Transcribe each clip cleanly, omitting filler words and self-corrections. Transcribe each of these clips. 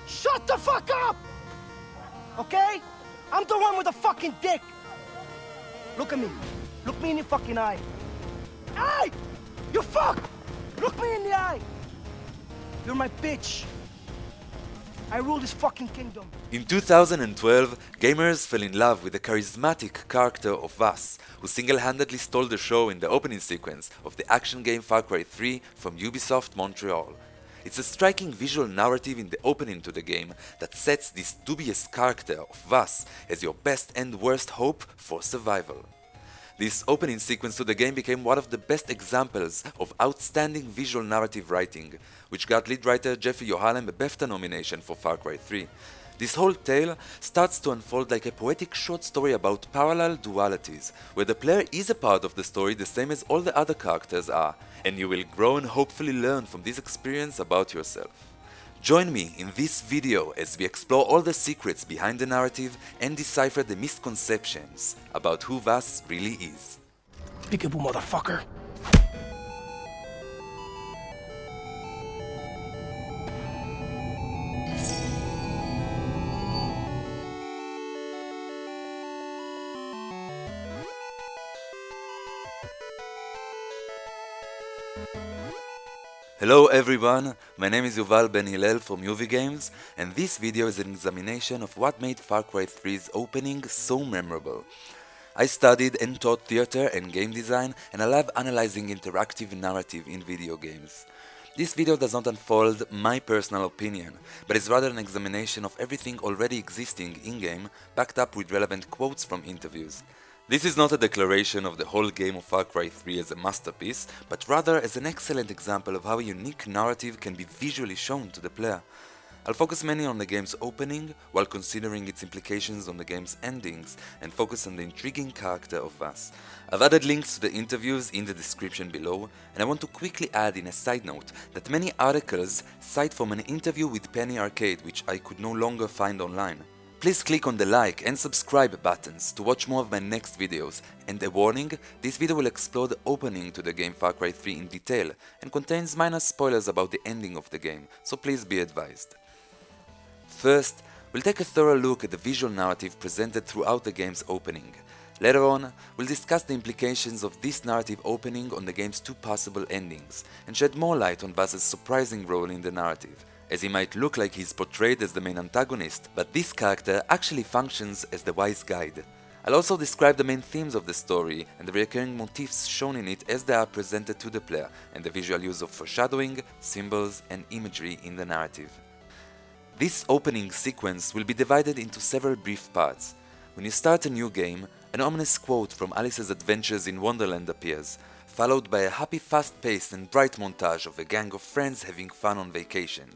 Shut the fuck up! Okay? I'm the one with the fucking dick! Look at me. Look me in the fucking eye. Hey! You fuck! Look me in the eye! You're my bitch. I rule this fucking kingdom. In 2012, gamers fell in love with the charismatic character of Vaas, who single-handedly stole the show in the opening sequence of the action game Far Cry 3 from Ubisoft Montreal. It's a striking visual narrative in the opening to the game that sets this dubious character of Vaas as your best and worst hope for survival. This opening sequence to the game became one of the best examples of outstanding visual narrative writing, which got lead writer Jeffrey Yohalem a BAFTA nomination for Far Cry 3. This whole tale starts to unfold like a poetic short story about parallel dualities, where the player is a part of the story the same as all the other characters are, and you will grow and hopefully learn from this experience about yourself. Join me in this video as we explore all the secrets behind the narrative and decipher the misconceptions about who Vaas really is. Peekaboo, motherfucker. Hello everyone, my name is Yuval Ben Hillel from UV Games, and this video is an examination of what made Far Cry 3's opening so memorable. I studied and taught theater and game design, and I love analyzing interactive narrative in video games. This video does not unfold my personal opinion, but is rather an examination of everything already existing in-game, backed up with relevant quotes from interviews. This is not a declaration of the whole game of Far Cry 3 as a masterpiece, but rather as an excellent example of how a unique narrative can be visually shown to the player. I'll focus mainly on the game's opening, while considering its implications on the game's endings, and focus on the intriguing character of Vaas. I've added links to the interviews in the description below, and I want to quickly add in a side note that many articles cite from an interview with Penny Arcade, which I could no longer find online. Please click on the like and subscribe buttons to watch more of my next videos, and a warning, this video will explore the opening to the game Far Cry 3 in detail and contains minor spoilers about the ending of the game, so please be advised. First, we'll take a thorough look at the visual narrative presented throughout the game's opening. Later on, we'll discuss the implications of this narrative opening on the game's two possible endings, and shed more light on Vaas's surprising role in the narrative, as he might look like he's portrayed as the main antagonist, but this character actually functions as the wise guide. I'll also describe the main themes of the story and the recurring motifs shown in it as they are presented to the player, and the visual use of foreshadowing, symbols, and imagery in the narrative. This opening sequence will be divided into several brief parts. When you start a new game, an ominous quote from Alice's Adventures in Wonderland appears, followed by a happy, fast-paced and bright montage of a gang of friends having fun on vacation,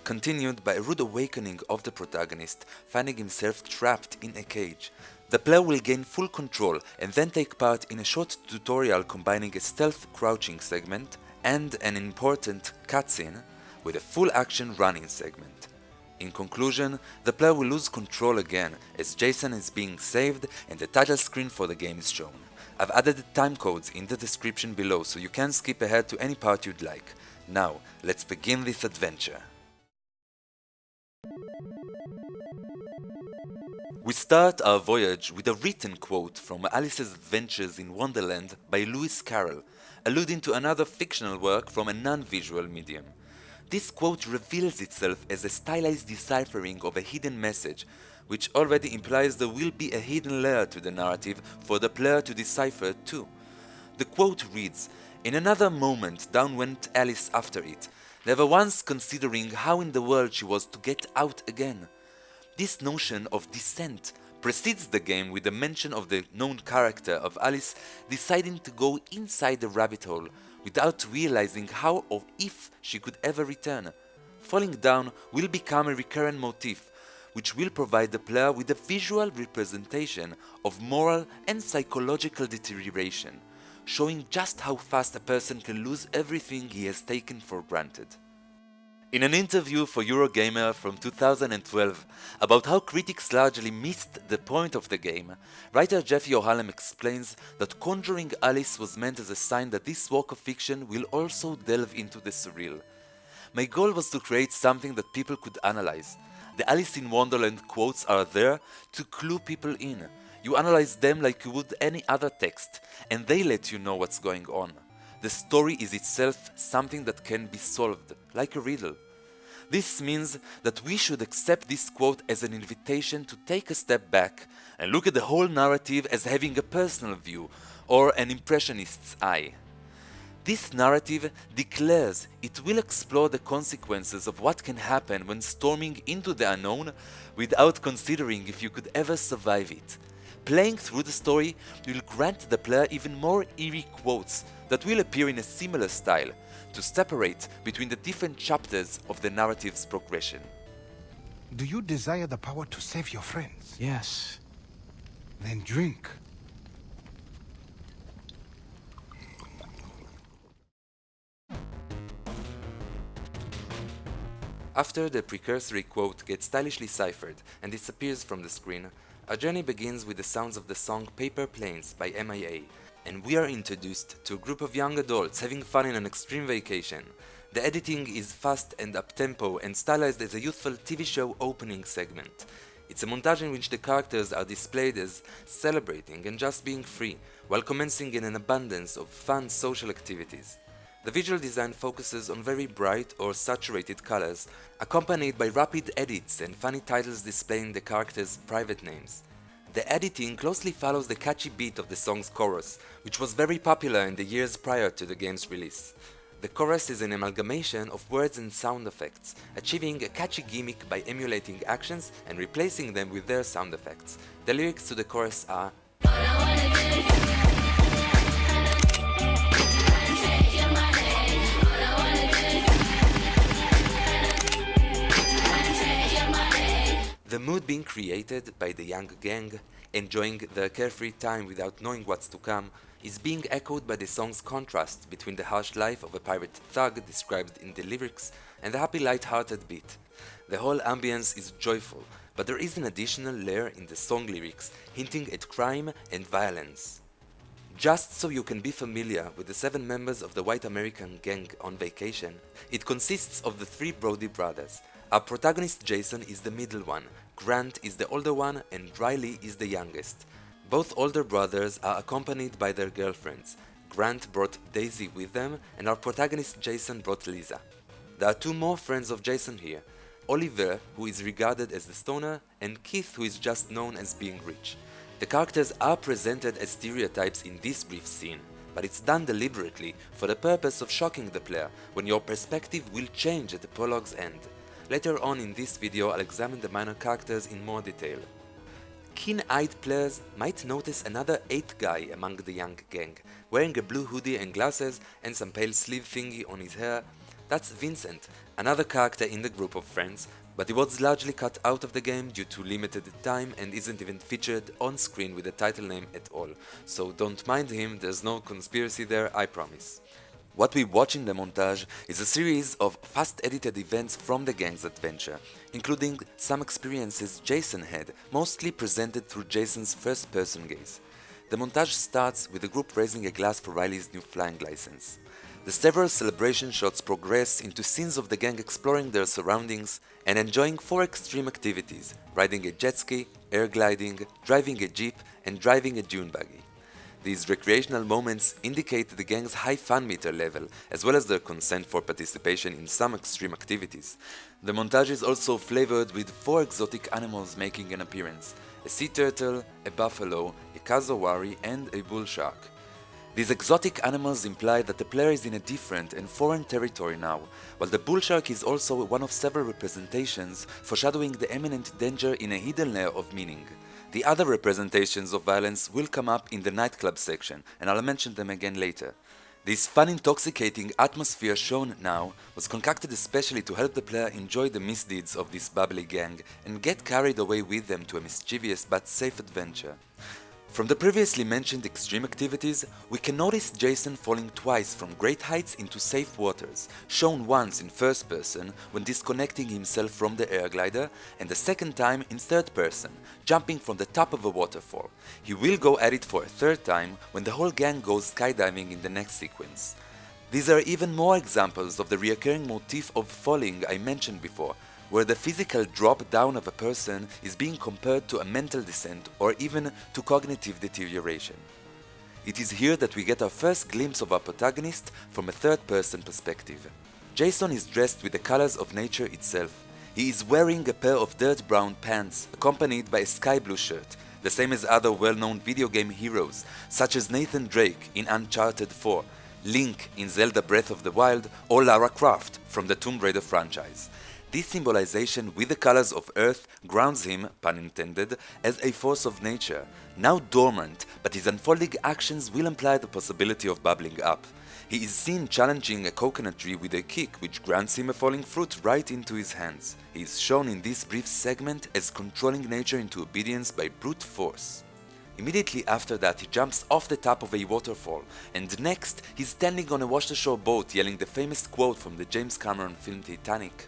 continued by a rude awakening of the protagonist, finding himself trapped in a cage. The player will gain full control and then take part in a short tutorial combining a stealth crouching segment and an important cutscene with a full action running segment. In conclusion, the player will lose control again as Jason is being saved and the title screen for the game is shown. I've added the time codes in the description below so you can skip ahead to any part you'd like. Now, let's begin this adventure. We start our voyage with a written quote from Alice's Adventures in Wonderland by Lewis Carroll, alluding to another fictional work from a non-visual medium. This quote reveals itself as a stylized deciphering of a hidden message, which already implies there will be a hidden layer to the narrative for the player to decipher too. The quote reads, "In another moment down went Alice after it, never once considering how in the world she was to get out again." This notion of descent precedes the game with the mention of the known character of Alice deciding to go inside the rabbit hole without realizing how or if she could ever return. Falling down will become a recurrent motif, which will provide the player with a visual representation of moral and psychological deterioration, showing just how fast a person can lose everything he has taken for granted. In an interview for Eurogamer from 2012 about how critics largely missed the point of the game, writer Jeff Yohalem explains that conjuring Alice was meant as a sign that this work of fiction will also delve into the surreal. My goal was to create something that people could analyze. The Alice in Wonderland quotes are there to clue people in. You analyze them like you would any other text, and they let you know what's going on. The story is itself something that can be solved, like a riddle. This means that we should accept this quote as an invitation to take a step back and look at the whole narrative as having a personal view or an impressionist's eye. This narrative declares it will explore the consequences of what can happen when storming into the unknown without considering if you could ever survive it. Playing through the story will grant the player even more eerie quotes that will appear in a similar style to separate between the different chapters of the narrative's progression. Do you desire the power to save your friends? Yes. Then drink. After the precursory quote gets stylishly ciphered and disappears from the screen, our journey begins with the sounds of the song Paper Planes by MIA, and we are introduced to a group of young adults having fun in an extreme vacation. The editing is fast and up-tempo and stylized as a youthful TV show opening segment. It's a montage in which the characters are displayed as celebrating and just being free, while commencing in an abundance of fun social activities. The visual design focuses on very bright or saturated colors, accompanied by rapid edits and funny titles displaying the characters' private names. The editing closely follows the catchy beat of the song's chorus, which was very popular in the years prior to the game's release. The chorus is an amalgamation of words and sound effects, achieving a catchy gimmick by emulating actions and replacing them with their sound effects. The lyrics to the chorus are the mood being created by the young gang, enjoying their carefree time without knowing what's to come, is being echoed by the song's contrast between the harsh life of a pirate thug described in the lyrics and the happy light-hearted beat. The whole ambience is joyful, but there is an additional layer in the song lyrics hinting at crime and violence. Just so you can be familiar with the 7 members of the white American gang on vacation, it consists of the 3 Brody brothers. Our protagonist Jason is the middle one, Grant is the older one, and Riley is the youngest. Both older brothers are accompanied by their girlfriends. Grant brought Daisy with them, and our protagonist Jason brought Lisa. There are 2 more friends of Jason here, Oliver, who is regarded as the stoner, and Keith, who is just known as being rich. The characters are presented as stereotypes in this brief scene, but it's done deliberately for the purpose of shocking the player when your perspective will change at the prologue's end. Later on in this video I'll examine the minor characters in more detail. Keen-eyed players might notice another 8th guy among the young gang, wearing a blue hoodie and glasses and some pale sleeve thingy on his hair. That's Vincent, another character in the group of friends, but he was largely cut out of the game due to limited time and isn't even featured on screen with a title name at all, so don't mind him, there's no conspiracy there, I promise. What we watch in the montage is a series of fast-edited events from the gang's adventure, including some experiences Jason had, mostly presented through Jason's first-person gaze. The montage starts with the group raising a glass for Riley's new flying license. The several celebration shots progress into scenes of the gang exploring their surroundings and enjoying 4 extreme activities: riding a jet ski, air gliding, driving a jeep, and driving a dune buggy. These recreational moments indicate the gang's high fun meter level, as well as their consent for participation in some extreme activities. The montage is also flavored with 4 exotic animals making an appearance: a sea turtle, a buffalo, a cassowary, and a bull shark. These exotic animals imply that the player is in a different and foreign territory now, while the bull shark is also one of several representations foreshadowing the imminent danger in a hidden layer of meaning. The other representations of violence will come up in the nightclub section, and I'll mention them again later. This fun, intoxicating atmosphere shown now was concocted especially to help the player enjoy the misdeeds of this bubbly gang and get carried away with them to a mischievous but safe adventure. From the previously mentioned extreme activities, we can notice Jason falling twice from great heights into safe waters, shown once in first person when disconnecting himself from the air glider, and the second time in third person, jumping from the top of a waterfall. He will go at it for a third time when the whole gang goes skydiving in the next sequence. These are even more examples of the recurring motif of falling I mentioned before, where the physical drop down of a person is being compared to a mental descent or even to cognitive deterioration. It is here that we get our first glimpse of our protagonist from a third-person perspective. Jason is dressed with the colors of nature itself. He is wearing a pair of dirt brown pants, accompanied by a sky blue shirt, the same as other well-known video game heroes, such as Nathan Drake in Uncharted 4, Link in Zelda Breath of the Wild, or Lara Croft from the Tomb Raider franchise. This symbolization with the colors of Earth grounds him, pun intended, as a force of nature, now dormant, but his unfolding actions will imply the possibility of bubbling up. He is seen challenging a coconut tree with a kick, which grants him a falling fruit right into his hands. He is shown in this brief segment as controlling nature into obedience by brute force. Immediately after that, he jumps off the top of a waterfall, and next, he's standing on a wash-ashore boat yelling the famous quote from the James Cameron film Titanic.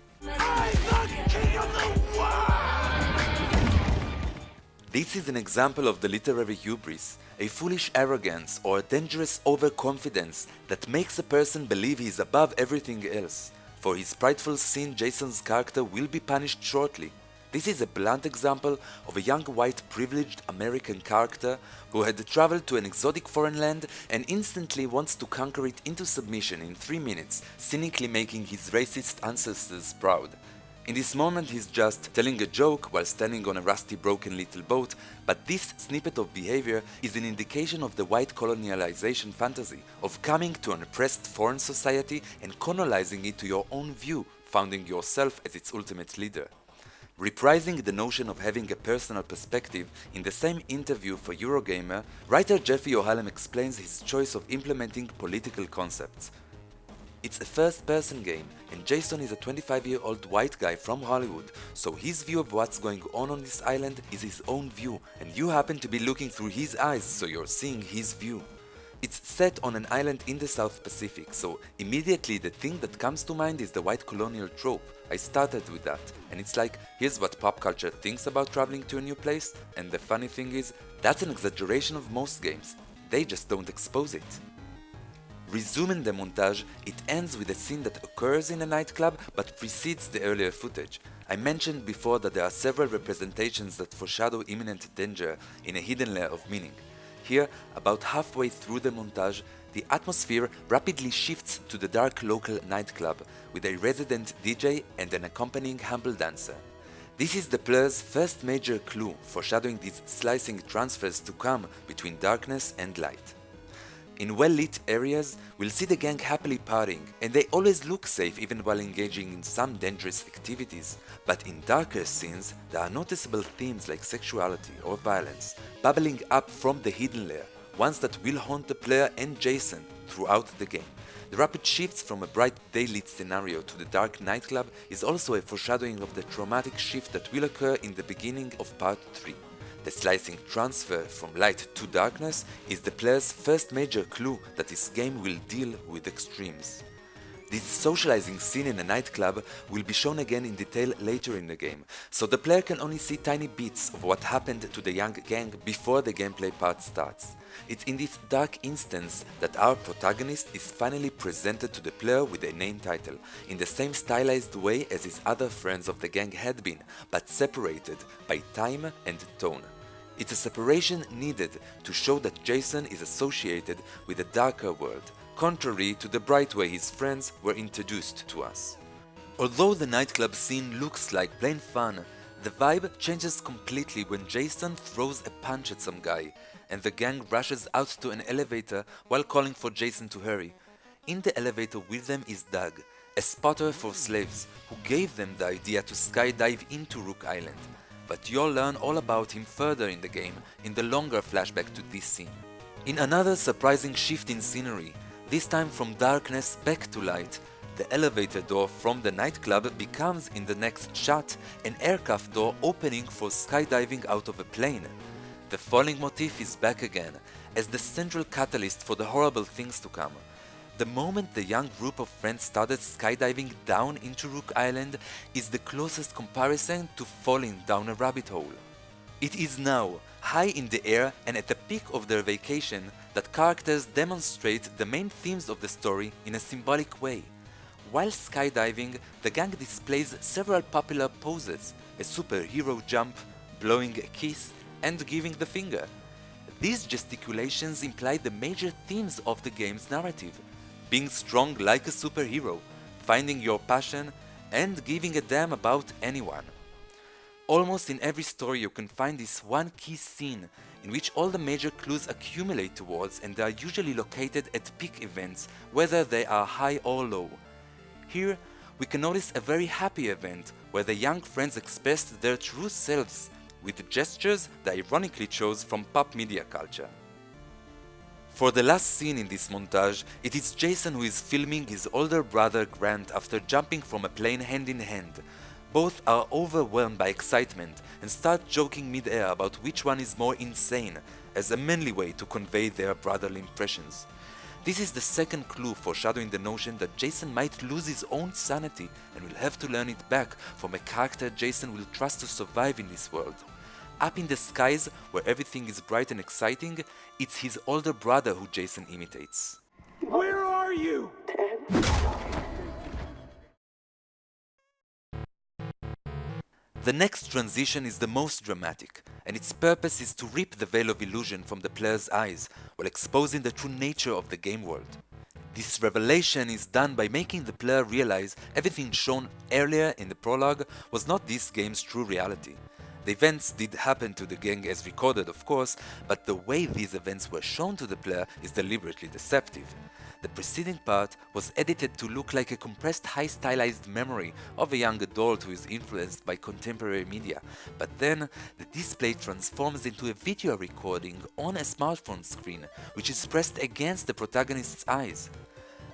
This is an example of the literary hubris, a foolish arrogance or a dangerous overconfidence that makes a person believe he is above everything else. For his prideful sin, Jason's character will be punished shortly. This is a blunt example of a young white privileged American character who had traveled to an exotic foreign land and instantly wants to conquer it into submission in 3 minutes, cynically making his racist ancestors proud. In this moment he's just telling a joke while standing on a rusty broken little boat, but this snippet of behavior is an indication of the white colonialization fantasy of coming to an oppressed foreign society and colonizing it to your own view, founding yourself as its ultimate leader. Reprising the notion of having a personal perspective, in the same interview for Eurogamer, writer Jeffrey O'Hallam explains his choice of implementing political concepts. It's a first-person game, and Jason is a 25-year-old white guy from Hollywood, so his view of what's going on this island is his own view, and you happen to be looking through his eyes, so you're seeing his view. It's set on an island in the South Pacific, so immediately the thing that comes to mind is the white colonial trope. I started with that, and it's like, here's what pop culture thinks about traveling to a new place, and the funny thing is, that's an exaggeration of most games. They just don't expose it. Resuming the montage, it ends with a scene that occurs in a nightclub but precedes the earlier footage. I mentioned before that there are several representations that foreshadow imminent danger in a hidden layer of meaning. Here, about halfway through the montage, the atmosphere rapidly shifts to the dark local nightclub with a resident DJ and an accompanying humble dancer. This is the player's first major clue, foreshadowing these slicing transfers to come between darkness and light. In well-lit areas, we'll see the gang happily partying, and they always look safe even while engaging in some dangerous activities. But in darker scenes, there are noticeable themes like sexuality or violence, bubbling up from the hidden layer, ones that will haunt the player and Jason throughout the game. The rapid shifts from a bright daylit scenario to the dark nightclub is also a foreshadowing of the traumatic shift that will occur in the beginning of Part 3. The slicing transfer from light to darkness is the player's first major clue that this game will deal with extremes. This socializing scene in a nightclub will be shown again in detail later in the game, so the player can only see tiny bits of what happened to the young gang before the gameplay part starts. It's in this dark instance that our protagonist is finally presented to the player with a name title, in the same stylized way as his other friends of the gang had been, but separated by time and tone. It's a separation needed to show that Jason is associated with a darker world, contrary to the bright way his friends were introduced to us. Although the nightclub scene looks like plain fun, the vibe changes completely when Jason throws a punch at some guy, and the gang rushes out to an elevator while calling for Jason to hurry. In the elevator with them is Doug, a spotter for slaves, who gave them the idea to skydive into Rook Island. But you'll learn all about him further in the game in the longer flashback to this scene. In another surprising shift in scenery, this time from darkness back to light, the elevator door from the nightclub becomes in the next shot an aircraft door opening for skydiving out of a plane. The falling motif is back again as the central catalyst for the horrible things to come. The moment the young group of friends started skydiving down into Rook Island is the closest comparison to falling down a rabbit hole. It is now, high in the air and at the peak of their vacation, that characters demonstrate the main themes of the story in a symbolic way. While skydiving, the gang displays several popular poses: a superhero jump, blowing a kiss, and giving the finger. These gesticulations imply the major themes of the game's narrative: being strong like a superhero, finding your passion, and giving a damn about anyone. Almost in every story you can find this one key scene in which all the major clues accumulate towards, and they are usually located at peak events, whether they are high or low. Here, we can notice a very happy event where the young friends expressed their true selves with gestures they ironically chose from pop media culture. For the last scene in this montage, it is Jason who is filming his older brother Grant after jumping from a plane hand in hand. Both are overwhelmed by excitement and start joking mid-air about which one is more insane, as a manly way to convey their brotherly impressions. This is the second clue foreshadowing the notion that Jason might lose his own sanity and will have to learn it back from a character Jason will trust to survive in this world. Up in the skies, where everything is bright and exciting, it's his older brother who Jason imitates. Where are you? The next transition is the most dramatic, and its purpose is to rip the veil of illusion from the player's eyes while exposing the true nature of the game world. This revelation is done by making the player realize everything shown earlier in the prologue was not this game's true reality. The events did happen to the gang as recorded, of course, but the way these events were shown to the player is deliberately deceptive. The preceding part was edited to look like a compressed high-stylized memory of a young adult who is influenced by contemporary media, but then the display transforms into a video recording on a smartphone screen, which is pressed against the protagonist's eyes.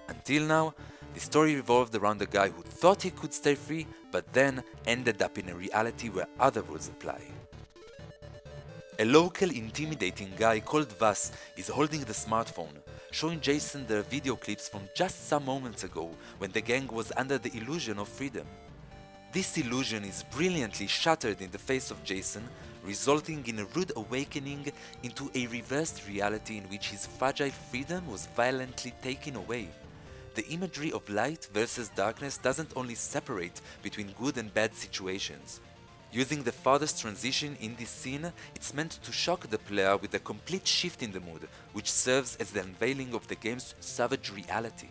Until now, the story revolved around a guy who thought he could stay free, but then ended up in a reality where other rules apply. A local intimidating guy called Vaas is holding the smartphone, showing Jason their video clips from just some moments ago when the gang was under the illusion of freedom. This illusion is brilliantly shattered in the face of Jason, resulting in a rude awakening into a reversed reality in which his fragile freedom was violently taken away. The imagery of light versus darkness doesn't only separate between good and bad situations. Using the farthest transition in this scene, it's meant to shock the player with a complete shift in the mood, which serves as the unveiling of the game's savage reality.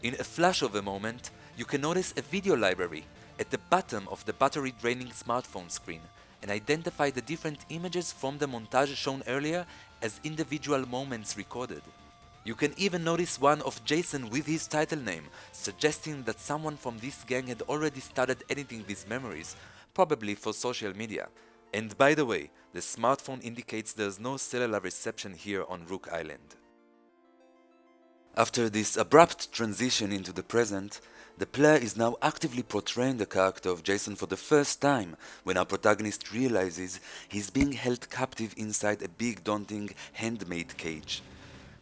In a flash of a moment, you can notice a video library at the bottom of the battery-draining smartphone screen, and identify the different images from the montage shown earlier as individual moments recorded. You can even notice one of Jason with his title name, suggesting that someone from this gang had already started editing these memories, probably for social media. And by the way, the smartphone indicates there's no cellular reception here on Rook Island. After this abrupt transition into the present, the player is now actively portraying the character of Jason for the first time when our protagonist realizes he's being held captive inside a big, daunting, handmade cage.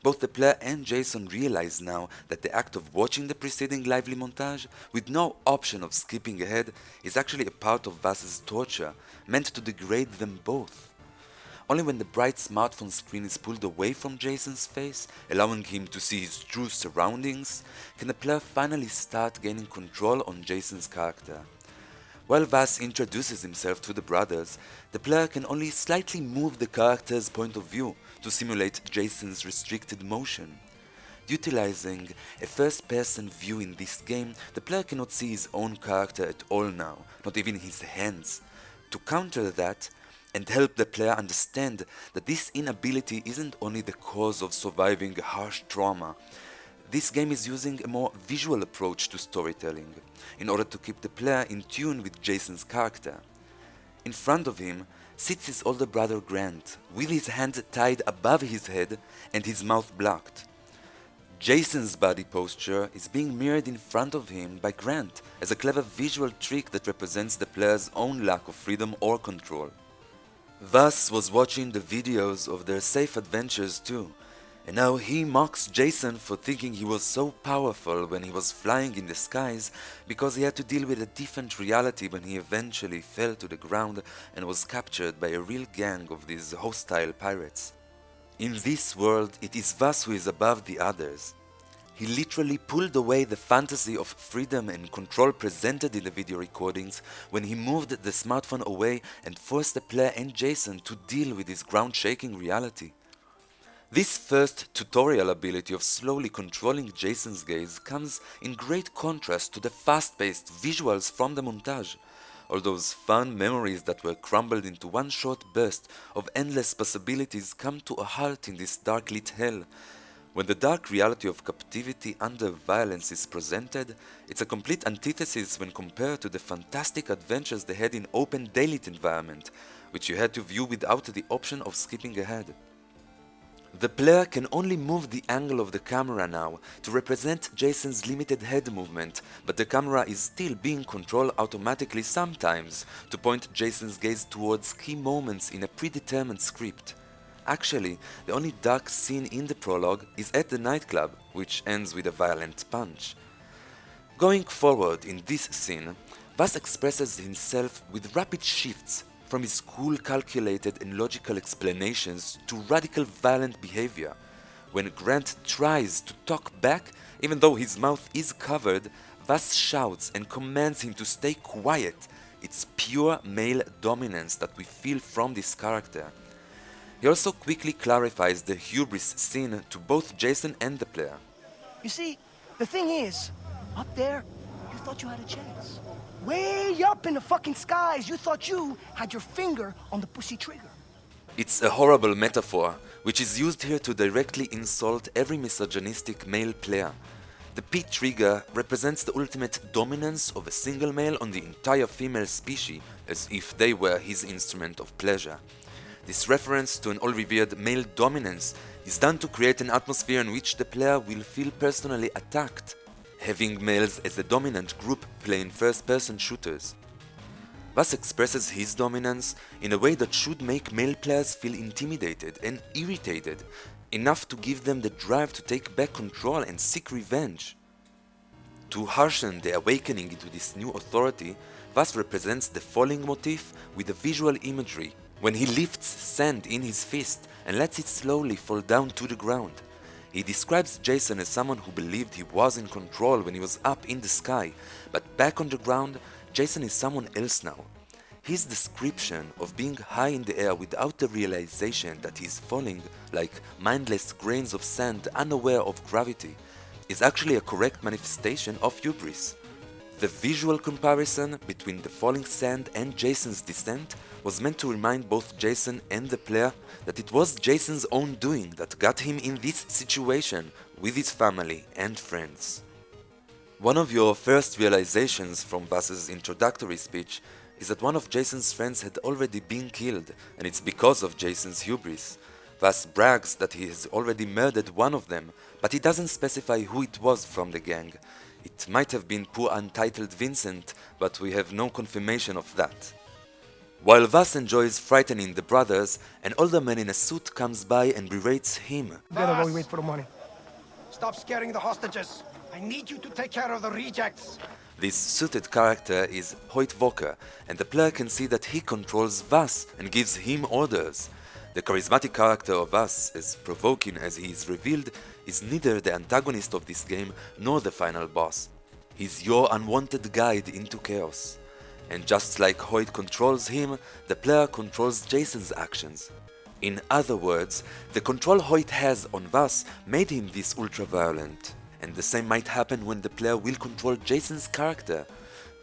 Both the player and Jason realize now that the act of watching the preceding lively montage, with no option of skipping ahead, is actually a part of Vaas's torture, meant to degrade them both. Only when the bright smartphone screen is pulled away from Jason's face, allowing him to see his true surroundings, can the player finally start gaining control on Jason's character. While Vaas introduces himself to the brothers, the player can only slightly move the character's point of view to simulate Jason's restricted motion. Utilizing a first-person view in this game, the player cannot see his own character at all now, not even his hands. To counter that, and help the player understand that this inability isn't only the cause of surviving a harsh trauma, this game is using a more visual approach to storytelling, in order to keep the player in tune with Jason's character. In front of him sits his older brother Grant, with his hand tied above his head and his mouth blocked. Jason's body posture is being mirrored in front of him by Grant as a clever visual trick that represents the player's own lack of freedom or control. Vaas was watching the videos of their safe adventures too, and now he mocks Jason for thinking he was so powerful when he was flying in the skies because he had to deal with a different reality when he eventually fell to the ground and was captured by a real gang of these hostile pirates. In this world, it is Vaas who is above the others. he literally pulled away the fantasy of freedom and control presented in the video recordings when he moved the smartphone away and forced the player and Jason to deal with his ground-shaking reality. This first tutorial ability of slowly controlling Jason's gaze comes in great contrast to the fast-paced visuals from the montage. All those fun memories that were crumbled into one short burst of endless possibilities come to a halt in this dark-lit hell. When the dark reality of captivity under violence is presented, it's a complete antithesis when compared to the fantastic adventures they had in open daylit environment, which you had to view without the option of skipping ahead. The player can only move the angle of the camera now to represent Jason's limited head movement, but the camera is still being controlled automatically sometimes to point Jason's gaze towards key moments in a predetermined script. Actually, the only dark scene in the prologue is at the nightclub, which ends with a violent punch. Going forward in this scene, Vaas expresses himself with rapid shifts from his cool, calculated and logical explanations to radical violent behavior. When Grant tries to talk back, even though his mouth is covered, Vaas shouts and commands him to stay quiet. It's pure male dominance that we feel from this character. He also quickly clarifies the hubris scene to both Jason and the player. You see, the thing is, up there, you thought you had a chance. Way up in the fucking skies, you thought you had your finger on the pussy trigger. It's a horrible metaphor, which is used here to directly insult every misogynistic male player. The P trigger represents the ultimate dominance of a single male on the entire female species, as if they were his instrument of pleasure. This reference to an all-revered male dominance is done to create an atmosphere in which the player will feel personally attacked, having males as the dominant group playing first-person shooters. Vaas expresses his dominance in a way that should make male players feel intimidated and irritated, enough to give them the drive to take back control and seek revenge. To harshen the awakening into this new authority, Vaas represents the falling motif with a visual imagery, when he lifts sand in his fist and lets it slowly fall down to the ground. He describes Jason as someone who believed he was in control when he was up in the sky, but back on the ground, Jason is someone else now. His description of being high in the air without the realization that he's falling like mindless grains of sand unaware of gravity is actually a correct manifestation of hubris. The visual comparison between the falling sand and Jason's descent was meant to remind both Jason and the player that it was Jason's own doing that got him in this situation with his family and friends. One of your first realizations from Vaas's introductory speech is that one of Jason's friends had already been killed, and it's because of Jason's hubris. Vaas brags that he has already murdered one of them, but he doesn't specify who it was from the gang. It might have been poor Untitled Vincent, but we have no confirmation of that. While Vaas enjoys frightening the brothers, an older man in a suit comes by and berates him. Together while we wait for the money. Stop scaring the hostages. I need you to take care of the rejects. This suited character is Hoyt Walker, and the player can see that he controls Vaas and gives him orders. The charismatic character of Vaas, as provoking as he is revealed, is neither the antagonist of this game nor the final boss. He's your unwanted guide into chaos. And just like Hoyt controls him, the player controls Jason's actions. In other words, the control Hoyt has on Vaas made him this ultra-violent. And the same might happen when the player will control Jason's character.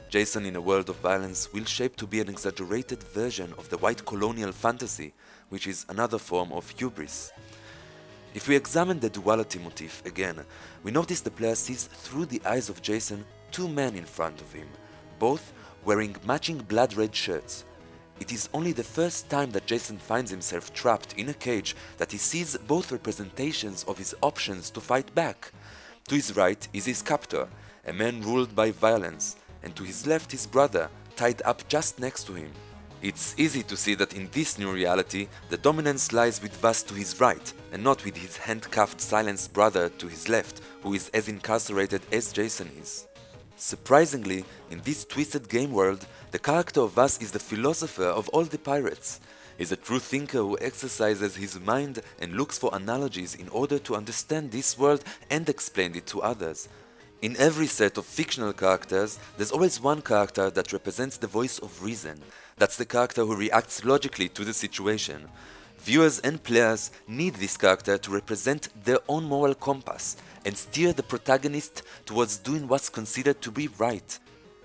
Jason in a world of violence will shape to be an exaggerated version of the white colonial fantasy, which is another form of hubris. If we examine the duality motif again, we notice the player sees through the eyes of Jason two men in front of him, both wearing matching blood-red shirts. It is only the first time that Jason finds himself trapped in a cage that he sees both representations of his options to fight back. To his right is his captor, a man ruled by violence, and to his left his brother, tied up just next to him. It's easy to see that in this new reality, the dominance lies with Vaas to his right, and not with his handcuffed silenced brother to his left, who is as incarcerated as Jason is. Surprisingly, in this twisted game world, the character of Vaas is the philosopher of all the pirates. He's a true thinker who exercises his mind and looks for analogies in order to understand this world and explain it to others. In every set of fictional characters, there's always one character that represents the voice of reason. That's the character who reacts logically to the situation. Viewers and players need this character to represent their own moral compass and steer the protagonist towards doing what's considered to be right.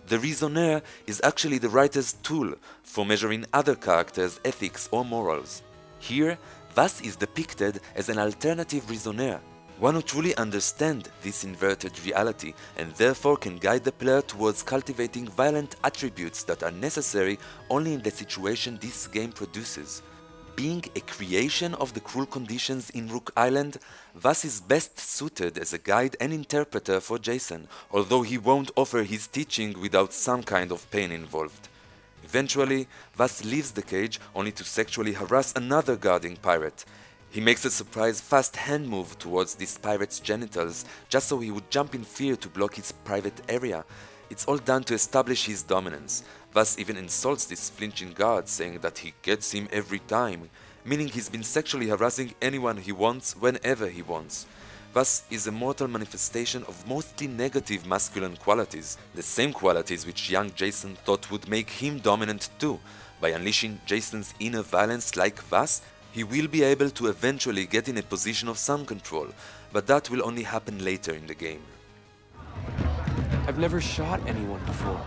The raisonner is actually the writer's tool for measuring other characters' ethics or morals. Here, Vaas is depicted as an alternative raisonner, one who truly understands this inverted reality and therefore can guide the player towards cultivating violent attributes that are necessary only in the situation this game produces. Being a creation of the cruel conditions in Rook Island, Vaas is best suited as a guide and interpreter for Jason, although he won't offer his teaching without some kind of pain involved. Eventually, Vaas leaves the cage only to sexually harass another guarding pirate. He makes a surprise fast hand move towards this pirate's genitals just so he would jump in fear to block his private area. It's all done to establish his dominance. Vaas even insults this flinching guard, saying that he gets him every time, meaning he's been sexually harassing anyone he wants whenever he wants. Vaas is a mortal manifestation of mostly negative masculine qualities, the same qualities which young Jason thought would make him dominant too. By unleashing Jason's inner violence like Vaas, he will be able to eventually get in a position of some control, but that will only happen later in the game. I've never shot anyone before.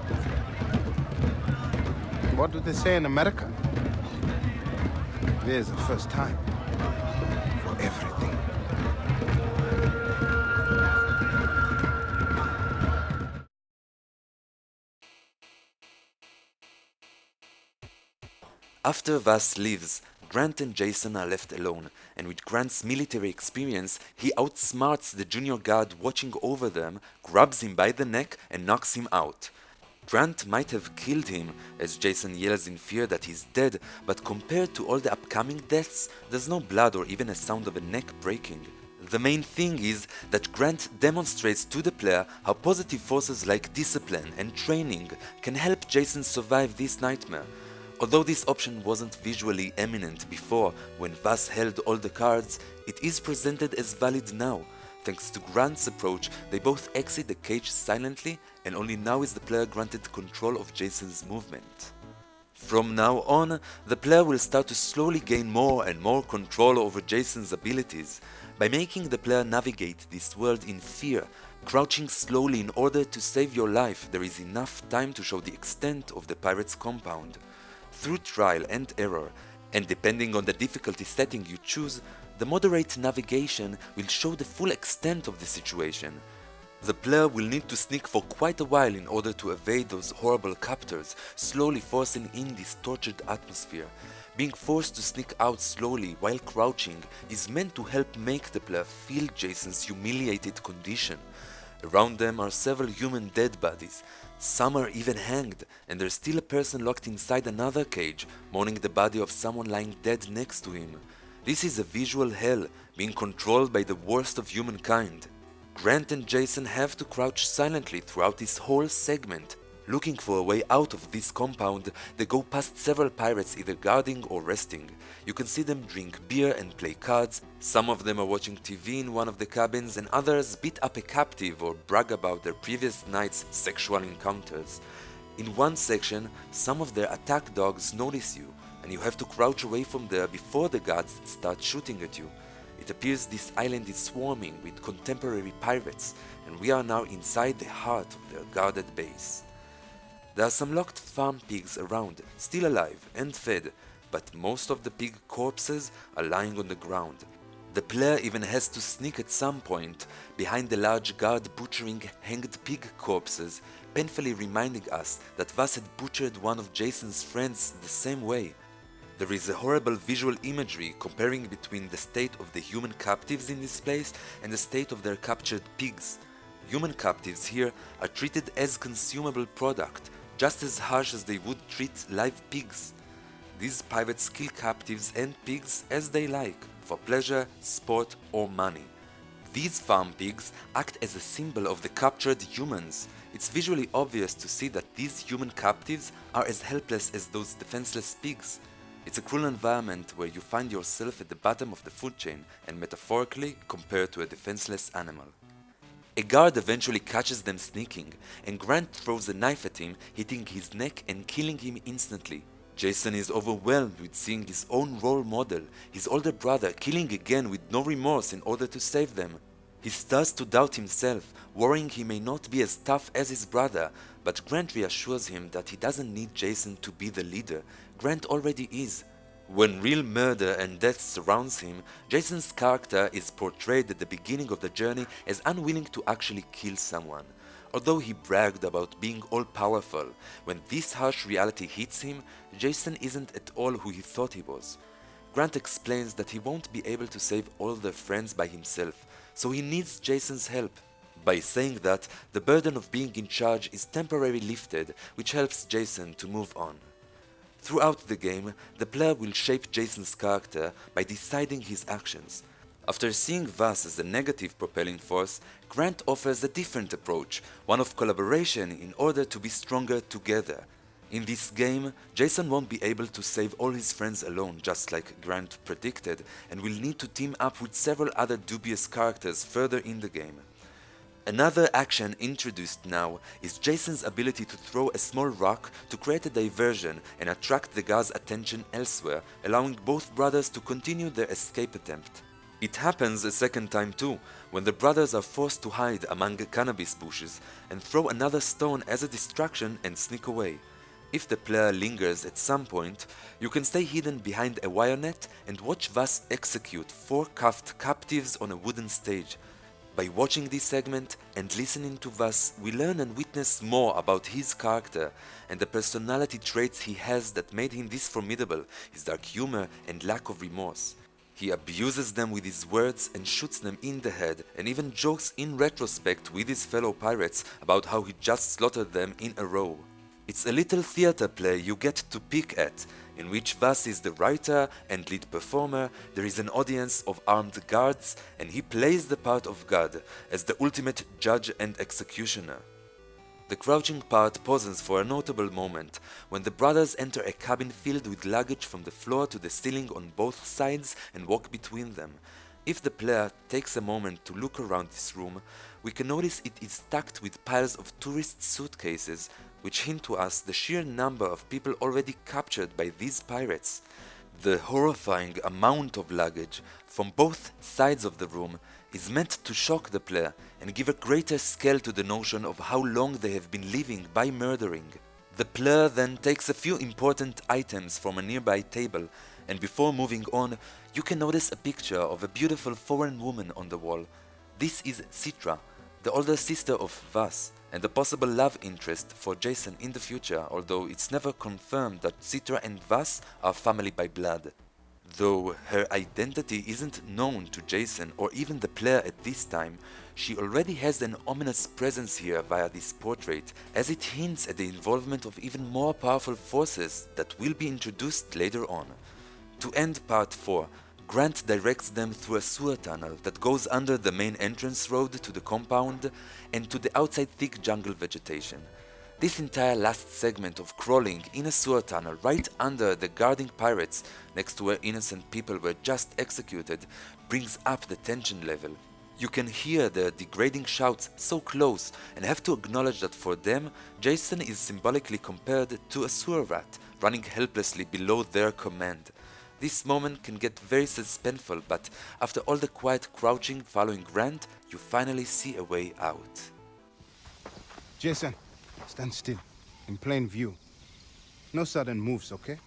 What do they say in America? There's a first time for everything. After Vaas leaves, Grant and Jason are left alone, and with Grant's military experience, he outsmarts the junior guard watching over them, grabs him by the neck and knocks him out. Grant might have killed him, as Jason yells in fear that he's dead, but compared to all the upcoming deaths, there's no blood or even a sound of a neck breaking. The main thing is that Grant demonstrates to the player how positive forces like discipline and training can help Jason survive this nightmare. Although this option wasn't visually eminent before, when Vaas held all the cards, it is presented as valid now. Thanks to Grant's approach, they both exit the cage silently, and only now is the player granted control of Jason's movement. From now on, the player will start to slowly gain more and more control over Jason's abilities. By making the player navigate this world in fear, crouching slowly in order to save your life, there is enough time to show the extent of the pirate's compound. Through trial and error, and depending on the difficulty setting you choose, the moderate navigation will show the full extent of the situation. The player will need to sneak for quite a while in order to evade those horrible captors, slowly forcing in this tortured atmosphere. Being forced to sneak out slowly while crouching is meant to help make the player feel Jason's humiliated condition. Around them are several human dead bodies. Some are even hanged, and there's still a person locked inside another cage, mourning the body of someone lying dead next to him. This is a visual hell, being controlled by the worst of humankind. Grant and Jason have to crouch silently throughout this whole segment. Looking for a way out of this compound, they go past several pirates either guarding or resting. You can see them drink beer and play cards. Some of them are watching TV in one of the cabins, and others beat up a captive or brag about their previous night's sexual encounters. In one section, some of their attack dogs notice you, and you have to crouch away from there before the guards start shooting at you. It appears this island is swarming with contemporary pirates, and we are now inside the heart of their guarded base. There are some locked farm pigs around, still alive and fed, but most of the pig corpses are lying on the ground. The player even has to sneak at some point behind the large guard butchering hanged pig corpses, painfully reminding us that Vaas had butchered one of Jason's friends the same way. There is a horrible visual imagery comparing between the state of the human captives in this place and the state of their captured pigs. Human captives here are treated as consumable product, just as harsh as they would treat live pigs. These pirates kill captives and pigs as they like, for pleasure, sport or money. These farm pigs act as a symbol of the captured humans. It's visually obvious to see that these human captives are as helpless as those defenseless pigs. It's a cruel environment where you find yourself at the bottom of the food chain and metaphorically compared to a defenseless animal. A guard eventually catches them sneaking, and Grant throws a knife at him, hitting his neck and killing him instantly. Jason is overwhelmed with seeing his own role model, his older brother, killing again with no remorse in order to save them. He starts to doubt himself, worrying he may not be as tough as his brother, but Grant reassures him that he doesn't need Jason to be the leader. Grant already is. When real murder and death surrounds him, Jason's character is portrayed at the beginning of the journey as unwilling to actually kill someone. Although he bragged about being all-powerful, when this harsh reality hits him, Jason isn't at all who he thought he was. Grant explains that he won't be able to save all their friends by himself, so he needs Jason's help. By saying that, the burden of being in charge is temporarily lifted, which helps Jason to move on. Throughout the game, the player will shape Jason's character by deciding his actions. After seeing Vaas as a negative propelling force, Grant offers a different approach, one of collaboration in order to be stronger together. In this game, Jason won't be able to save all his friends alone, just like Grant predicted, and will need to team up with several other dubious characters further in the game. Another action introduced now is Jason's ability to throw a small rock to create a diversion and attract the guard's attention elsewhere, allowing both brothers to continue their escape attempt. It happens a second time too, when the brothers are forced to hide among cannabis bushes and throw another stone as a distraction and sneak away. If the player lingers at some point, you can stay hidden behind a wire net and watch Vaas execute 4 cuffed captives on a wooden stage. By watching this segment and listening to Vaas, we learn and witness more about his character and the personality traits he has that made him this formidable, his dark humor and lack of remorse. He abuses them with his words and shoots them in the head, and even jokes in retrospect with his fellow pirates about how he just slaughtered them in a row. It's a little theater play you get to pick at, in which Vaas is the writer and lead performer, there is an audience of armed guards, and he plays the part of God as the ultimate judge and executioner. The crouching part pauses for a notable moment when the brothers enter a cabin filled with luggage from the floor to the ceiling on both sides and walk between them. If the player takes a moment to look around this room, we can notice it is stacked with piles of tourist suitcases, which hint to us the sheer number of people already captured by these pirates. The horrifying amount of luggage from both sides of the room is meant to shock the player and give a greater scale to the notion of how long they have been living by murdering. The player then takes a few important items from a nearby table, and before moving on, you can notice a picture of a beautiful foreign woman on the wall. This is Citra, the older sister of Vaas, and a possible love interest for Jason in the future, although it's never confirmed that Citra and Vaas are family by blood. Though her identity isn't known to Jason or even the player at this time, she already has an ominous presence here via this portrait, as it hints at the involvement of even more powerful forces that will be introduced later on. To end part 4, Grant directs them through a sewer tunnel that goes under the main entrance road to the compound and to the outside thick jungle vegetation. This entire last segment of crawling in a sewer tunnel right under the guarding pirates next to where innocent people were just executed brings up the tension level. You can hear the degrading shouts so close and have to acknowledge that for them, Jason is symbolically compared to a sewer rat running helplessly below their command. This moment can get very suspenseful, but after all the quiet crouching following Grant, you finally see a way out. Jason, stand still, in plain view. No sudden moves, okay?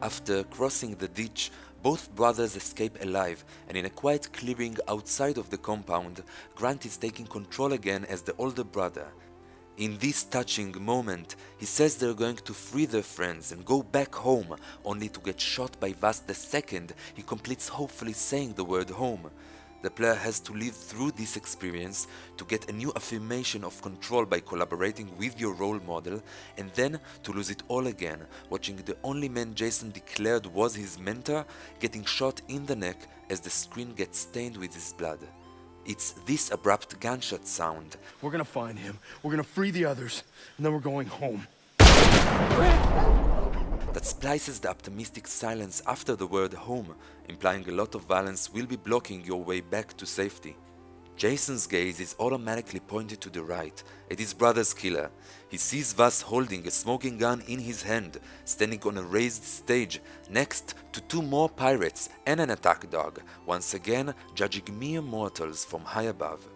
After crossing the ditch, both brothers escape alive, and in a quiet clearing outside of the compound, Grant is taking control again as the older brother. In this touching moment, he says they're going to free their friends and go back home, only to get shot by Vaas the second he completes hopefully saying the word home. The player has to live through this experience to get a new affirmation of control by collaborating with your role model, and then to lose it all again, watching the only man Jason declared was his mentor getting shot in the neck as the screen gets stained with his blood. it's this abrupt gunshot sound. We're gonna find him. We're gonna free the others, and then we're going home. That splices the optimistic silence after the word home, implying a lot of violence will be blocking your way back to safety. Jason's gaze is automatically pointed to the right, at his brother's killer. He sees Vaas holding a smoking gun in his hand, standing on a raised stage, next to two more pirates and an attack dog, once again judging mere mortals from high above.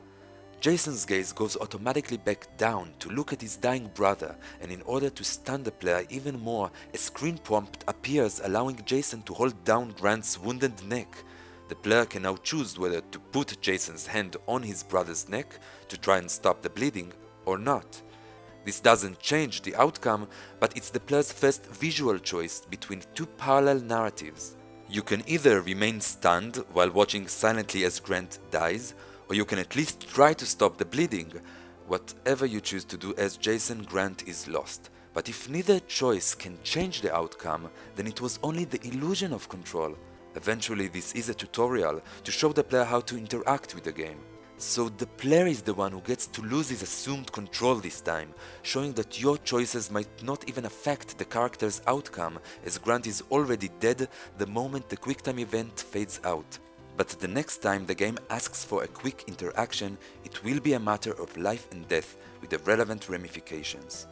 Jason's gaze goes automatically back down to look at his dying brother, and in order to stun the player even more, a screen prompt appears allowing Jason to hold down Grant's wounded neck. The player can now choose whether to put Jason's hand on his brother's neck to try and stop the bleeding or not. This doesn't change the outcome, but it's the player's first visual choice between two parallel narratives. You can either remain stunned while watching silently as Grant dies, or you can at least try to stop the bleeding. Whatever you choose to do as Jason, Grant is lost. But if neither choice can change the outcome, then it was only the illusion of control. Eventually, this is a tutorial to show the player how to interact with the game. So the player is the one who gets to lose his assumed control this time, showing that your choices might not even affect the character's outcome, as Grant is already dead the moment the QuickTime event fades out. But the next time the game asks for a quick interaction, it will be a matter of life and death with the relevant ramifications.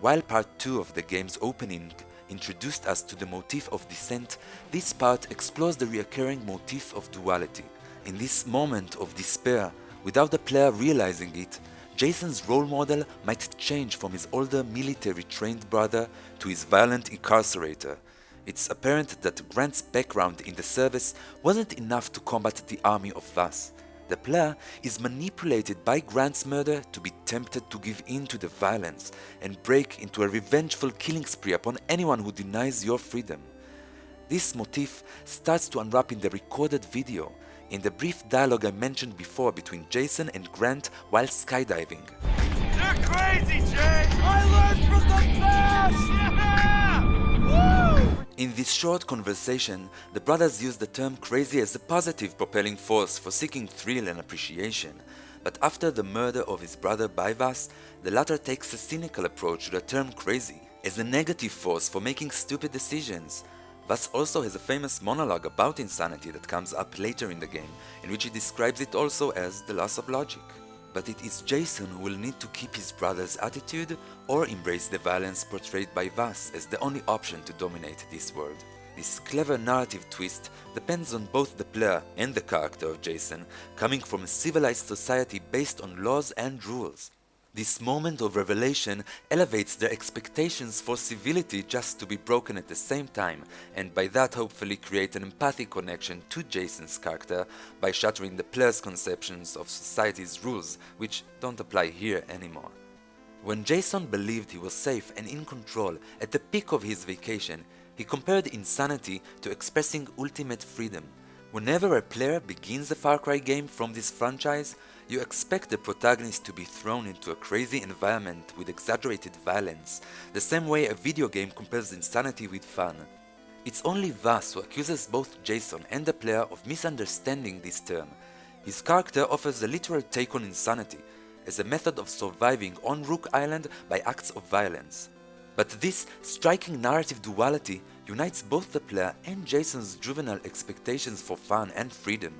While part 2 of the game's opening introduced us to the motif of descent, this part explores the recurring motif of duality. In this moment of despair, without the player realizing it, Jason's role model might change from his older military-trained brother to his violent incarcerator. It's apparent that Grant's background in the service wasn't enough to combat the army of Vaas. The player is manipulated by Grant's murder to be tempted to give in to the violence and break into a revengeful killing spree upon anyone who denies your freedom. This motif starts to unwrap in the recorded video, in the brief dialogue I mentioned before between Jason and Grant while skydiving. You're crazy, Jay! I learned from the best! Yeah! Woo! In this short conversation, the brothers use the term crazy as a positive propelling force for seeking thrill and appreciation, but after the murder of his brother by Vaas, the latter takes a cynical approach to the term crazy as a negative force for making stupid decisions. Vaas also has a famous monologue about insanity that comes up later in the game, in which he describes it also as the loss of logic. But it is Jason who will need to keep his brother's attitude or embrace the violence portrayed by Vaas as the only option to dominate this world. This clever narrative twist depends on both the player and the character of Jason coming from a civilized society based on laws and rules. This moment of revelation elevates their expectations for civility just to be broken at the same time, and by that hopefully create an empathic connection to Jason's character by shattering the player's conceptions of society's rules, which don't apply here anymore. When Jason believed he was safe and in control at the peak of his vacation, he compared insanity to expressing ultimate freedom. Whenever a player begins a Far Cry game from this franchise, you expect the protagonist to be thrown into a crazy environment with exaggerated violence, the same way a video game compares insanity with fun. It's only Vaas who accuses both Jason and the player of misunderstanding this term. His character offers a literal take on insanity, as a method of surviving on Rook Island by acts of violence. But this striking narrative duality unites both the player and Jason's juvenile expectations for fun and freedom.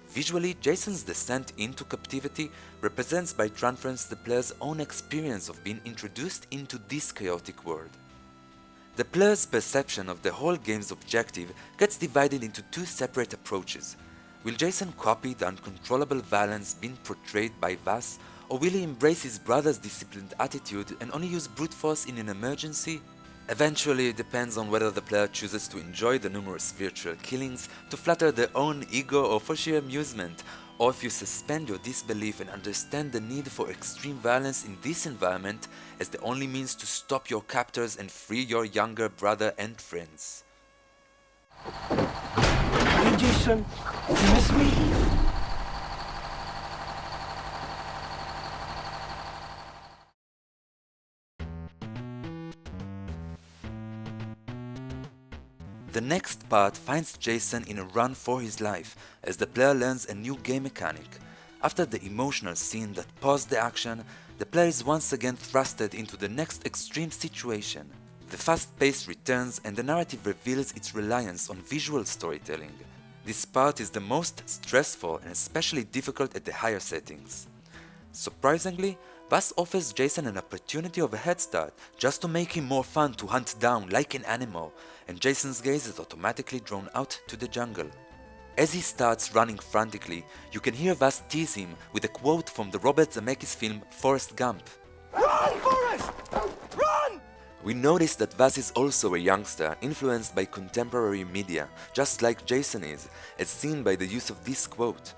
Visually, Jason's descent into captivity represents by transference the player's own experience of being introduced into this chaotic world. The player's perception of the whole game's objective gets divided into two separate approaches. Will Jason copy the uncontrollable violence being portrayed by Vaas, or will he embrace his brother's disciplined attitude and only use brute force in an emergency? Eventually, it depends on whether the player chooses to enjoy the numerous virtual killings to flatter their own ego or for sheer amusement, or if you suspend your disbelief and understand the need for extreme violence in this environment as the only means to stop your captors and free your younger brother and friends. Hey, Jason, you miss me? The next part finds Jason in a run for his life, as the player learns a new game mechanic. After the emotional scene that paused the action, the player is once again thrusted into the next extreme situation. The fast pace returns and the narrative reveals its reliance on visual storytelling. This part is the most stressful and especially difficult at the higher settings. Surprisingly, Vaas offers Jason an opportunity of a head start just to make him more fun to hunt down like an animal, and Jason's gaze is automatically drawn out to the jungle. As he starts running frantically, you can hear Vaas tease him with a quote from the Robert Zemeckis film Forrest Gump. Run, Forrest! Run! We notice that Vaas is also a youngster influenced by contemporary media, just like Jason is, as seen by the use of this quote.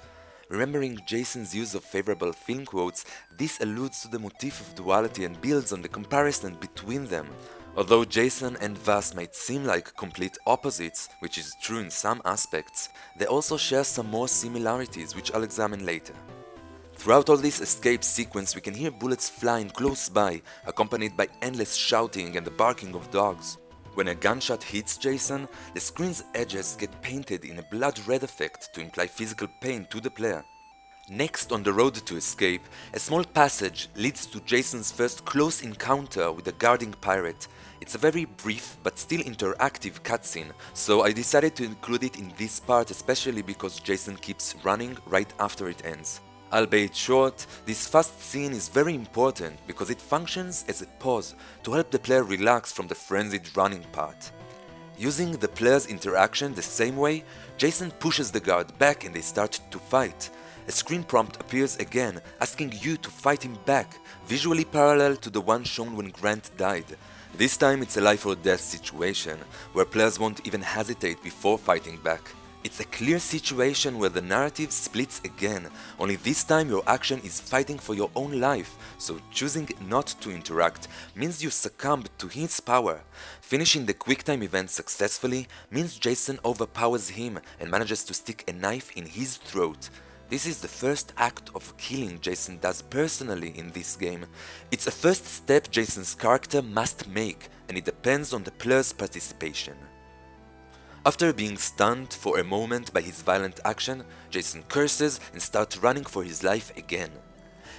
Remembering Jason's use of favorable film quotes, this alludes to the motif of duality and builds on the comparison between them. Although Jason and Vaas might seem like complete opposites, which is true in some aspects, they also share some more similarities which I'll examine later. Throughout all this escape sequence, we can hear bullets flying close by, accompanied by endless shouting and the barking of dogs. When a gunshot hits Jason, the screen's edges get painted in a blood red effect to imply physical pain to the player. Next on the road to escape, a small passage leads to Jason's first close encounter with a guarding pirate. It's a very brief but still interactive cutscene, so I decided to include it in this part, especially because Jason keeps running right after it ends. Albeit short, this fast scene is very important because it functions as a pause to help the player relax from the frenzied running part. Using the player's interaction the same way, Jason pushes the guard back and they start to fight. A screen prompt appears again, asking you to fight him back, visually parallel to the one shown when Grant died. This time it's a life or death situation, where players won't even hesitate before fighting back. It's a clear situation where the narrative splits again, only this time your action is fighting for your own life, so choosing not to interact means you succumb to his power. Finishing the QuickTime event successfully means Jason overpowers him and manages to stick a knife in his throat. This is the first act of killing Jason does personally in this game. It's a first step Jason's character must make, and it depends on the player's participation. After being stunned for a moment by his violent action, Jason curses and starts running for his life again.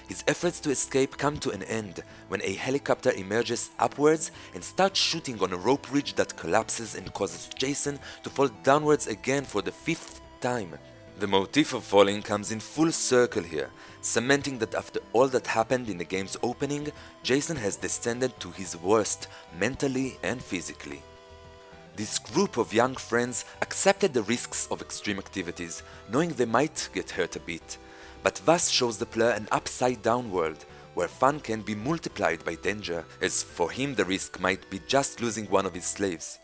His efforts to escape come to an end when a helicopter emerges upwards and starts shooting on a rope bridge that collapses and causes Jason to fall downwards again for the 5th time. The motif of falling comes in full circle here, cementing that after all that happened in the game's opening, Jason has descended to his worst, mentally and physically. This group of young friends accepted the risks of extreme activities, knowing they might get hurt a bit. But Vaas shows the player an upside-down world, where fun can be multiplied by danger, as for him the risk might be just losing one of his slaves.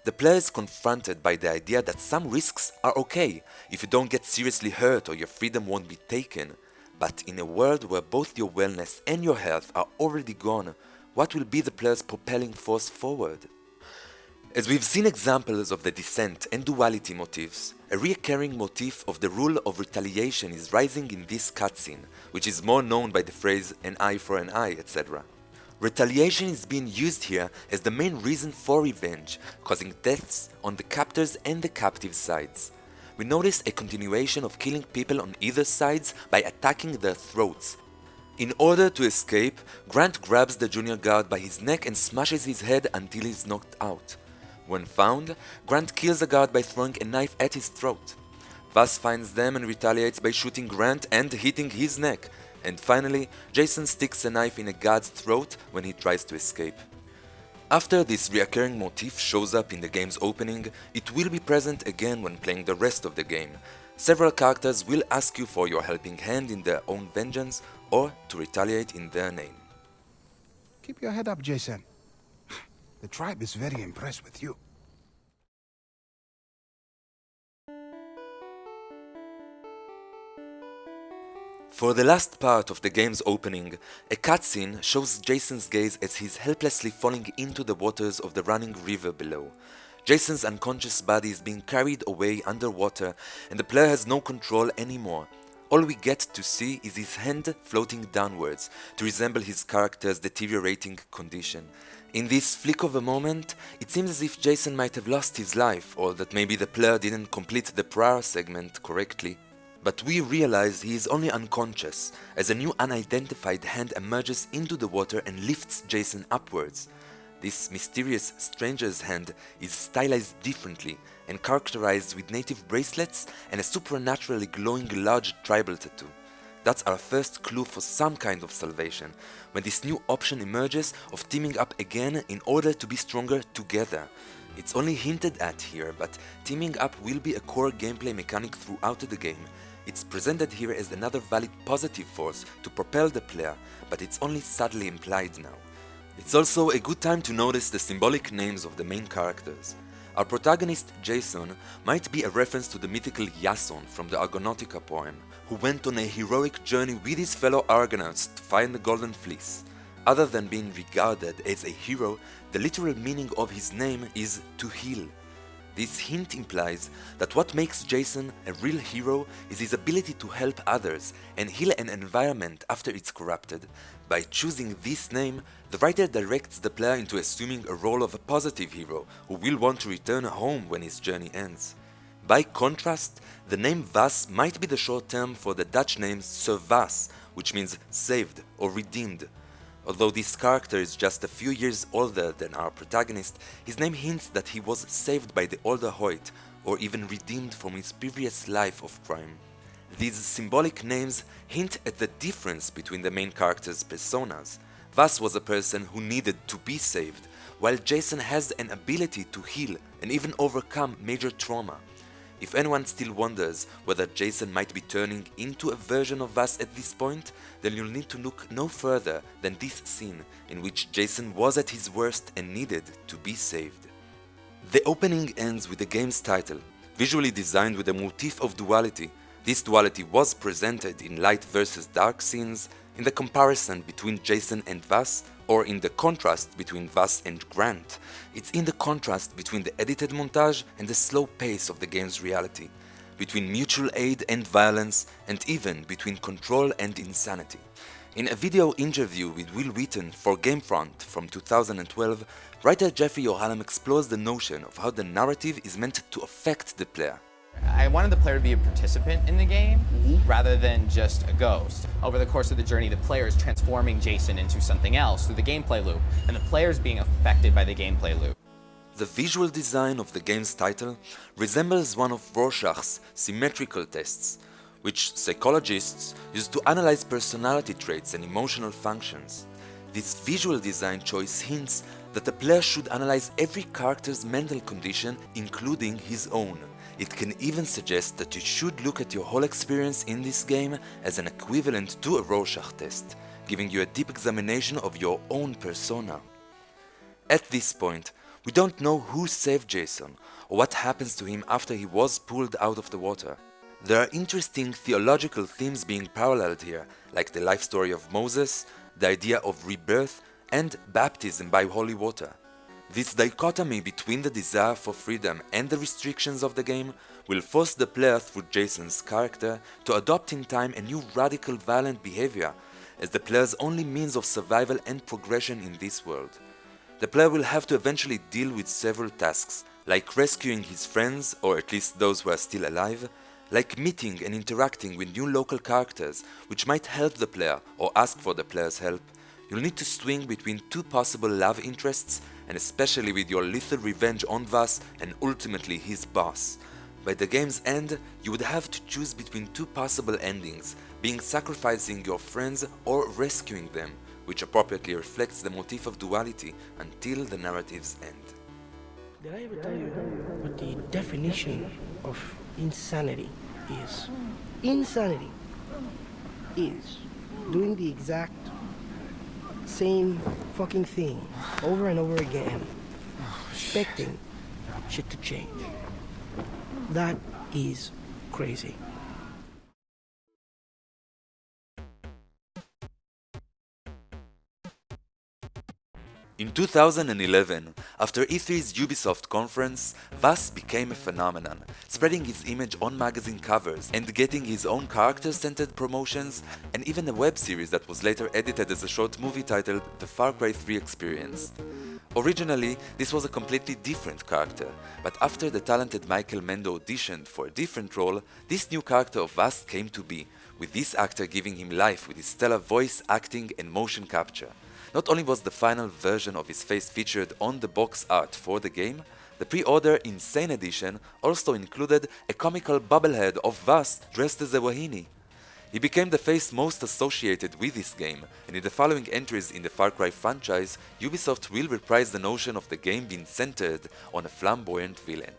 The player is confronted by the idea that some risks are okay, if you don't get seriously hurt or your freedom won't be taken. But in a world where both your wellness and your health are already gone, what will be the player's propelling force forward? As we've seen examples of the descent and duality motifs, a recurring motif of the rule of retaliation is rising in this cutscene, which is more known by the phrase an eye for an eye, etc. Retaliation is being used here as the main reason for revenge, causing deaths on the captors and the captive sides. We notice a continuation of killing people on either sides by attacking their throats. In order to escape, Grant grabs the junior guard by his neck and smashes his head until he's knocked out. When found, Grant kills the guard by throwing a knife at his throat. Vaas finds them and retaliates by shooting Grant and hitting his neck. And finally, Jason sticks a knife in a guard's throat when he tries to escape. After this reoccurring motif shows up in the game's opening, it will be present again when playing the rest of the game. Several characters will ask you for your helping hand in their own vengeance or to retaliate in their name. Keep your head up, Jason. The tribe is very impressed with you. For the last part of the game's opening, a cutscene shows Jason's gaze as he's helplessly falling into the waters of the running river below. Jason's unconscious body is being carried away underwater and the player has no control anymore. All we get to see is his hand floating downwards to resemble his character's deteriorating condition. In this flick of a moment, it seems as if Jason might have lost his life, or that maybe the player didn't complete the prior segment correctly. But we realize he is only unconscious, as a new unidentified hand emerges into the water and lifts Jason upwards. This mysterious stranger's hand is stylized differently and characterized with native bracelets and a supernaturally glowing large tribal tattoo. That's our first clue for some kind of salvation, when this new option emerges of teaming up again in order to be stronger together. It's only hinted at here, but teaming up will be a core gameplay mechanic throughout the game. It's presented here as another valid positive force to propel the player, but it's only subtly implied now. It's also a good time to notice the symbolic names of the main characters. Our protagonist, Jason, might be a reference to the mythical Jason from the Argonautica poem, who went on a heroic journey with his fellow Argonauts to find the Golden Fleece. Other than being regarded as a hero, the literal meaning of his name is to heal. This hint implies that what makes Jason a real hero is his ability to help others and heal an environment after it's corrupted. By choosing this name, the writer directs the player into assuming a role of a positive hero who will want to return home when his journey ends. By contrast, the name Vaas might be the short term for the Dutch name Success of Vaas, which means saved or redeemed. Although this character is just a few years older than our protagonist, his name hints that he was saved by the older Hoyt, or even redeemed from his previous life of crime. These symbolic names hint at the difference between the main characters' personas. Vaas was a person who needed to be saved, while Jason has an ability to heal and even overcome major trauma. If anyone still wonders whether Jason might be turning into a version of Vaas at this point, then you'll need to look no further than this scene in which Jason was at his worst and needed to be saved. The opening ends with the game's title, visually designed with a motif of duality. This duality was presented in light versus dark scenes, in the comparison between Jason and Vaas, or in the contrast between Vaas and Grant. It's in the contrast between the edited montage and the slow pace of the game's reality, between mutual aid and violence, and even between control and insanity. In a video interview with Will Wheaton for Gamefront from 2012, writer Jeffrey Yohalem explores the notion of how the narrative is meant to affect the player. I wanted the player to be a participant in the game rather than just a ghost. Over the course of the journey, the player is transforming Jason into something else through the gameplay loop, and the player is being affected by the gameplay loop. The visual design of the game's title resembles one of Rorschach's symmetrical tests, which psychologists use to analyze personality traits and emotional functions. This visual design choice hints that the player should analyze every character's mental condition, including his own. It can even suggest that you should look at your whole experience in this game as an equivalent to a Rorschach test, giving you a deep examination of your own persona. At this point, we don't know who saved Jason, or what happens to him after he was pulled out of the water. There are interesting theological themes being paralleled here, like the life story of Moses, the idea of rebirth, and baptism by holy water. This dichotomy between the desire for freedom and the restrictions of the game will force the player through Jason's character to adopt in time a new radical violent behavior as the player's only means of survival and progression in this world. The player will have to eventually deal with several tasks, like rescuing his friends, or at least those who are still alive, like meeting and interacting with new local characters which might help the player or ask for the player's help. You'll need to swing between two possible love interests, and especially with your lethal revenge on Vaas and ultimately his boss. By the game's end, you would have to choose between two possible endings, being sacrificing your friends or rescuing them, which appropriately reflects the motif of duality until the narrative's end. Did I ever tell you what the definition of insanity is? Insanity is doing the exact same fucking thing over and over again, expecting shit to change. That is crazy. In 2011, after E3's Ubisoft conference, Vaas became a phenomenon, spreading his image on magazine covers and getting his own character-centered promotions, and even a web series that was later edited as a short movie titled The Far Cry 3 Experience. Originally, this was a completely different character, but after the talented Michael Mendo auditioned for a different role, this new character of Vaas came to be, with this actor giving him life with his stellar voice, acting and motion capture. Not only was the final version of his face featured on the box art for the game, the pre-order Insane Edition also included a comical bobblehead of Vaas dressed as a Wahini. He became the face most associated with this game, and in the following entries in the Far Cry franchise, Ubisoft will reprise the notion of the game being centered on a flamboyant villain.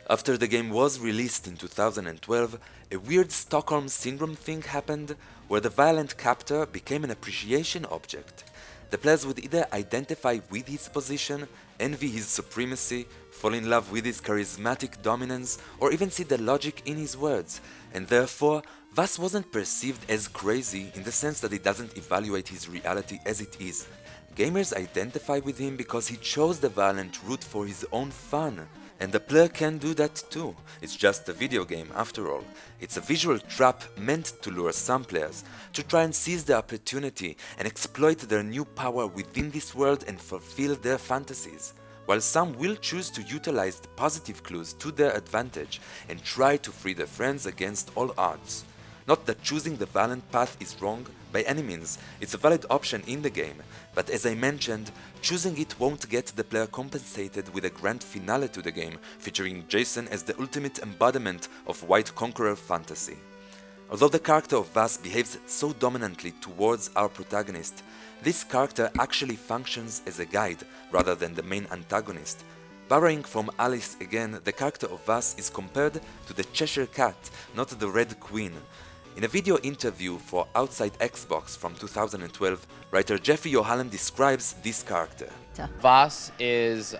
After the game was released in 2012, a weird Stockholm Syndrome thing happened, where the violent captor became an appreciation object. The players would either identify with his position, envy his supremacy, fall in love with his charismatic dominance, or even see the logic in his words, and therefore, Vaas wasn't perceived as crazy in the sense that it doesn't evaluate his reality as it is. Gamers identify with him because he chose the violent route for his own fun. And the player can do that too. It's just a video game after all. It's a visual trap meant to lure some players to try and seize the opportunity and exploit their new power within this world and fulfill their fantasies. While some will choose to utilize the positive clues to their advantage and try to free their friends against all odds. Not that choosing the violent path is wrong, by any means, it's a valid option in the game, but as I mentioned, choosing it won't get the player compensated with a grand finale to the game, featuring Jason as the ultimate embodiment of white conqueror fantasy. Although the character of Vaas behaves so dominantly towards our protagonist, this character actually functions as a guide rather than the main antagonist. Borrowing from Alice again, the character of Vaas is compared to the Cheshire Cat, not the Red Queen. In a video interview for Outside Xbox from 2012, writer Jeffrey Yohalem describes this character. Vaas is,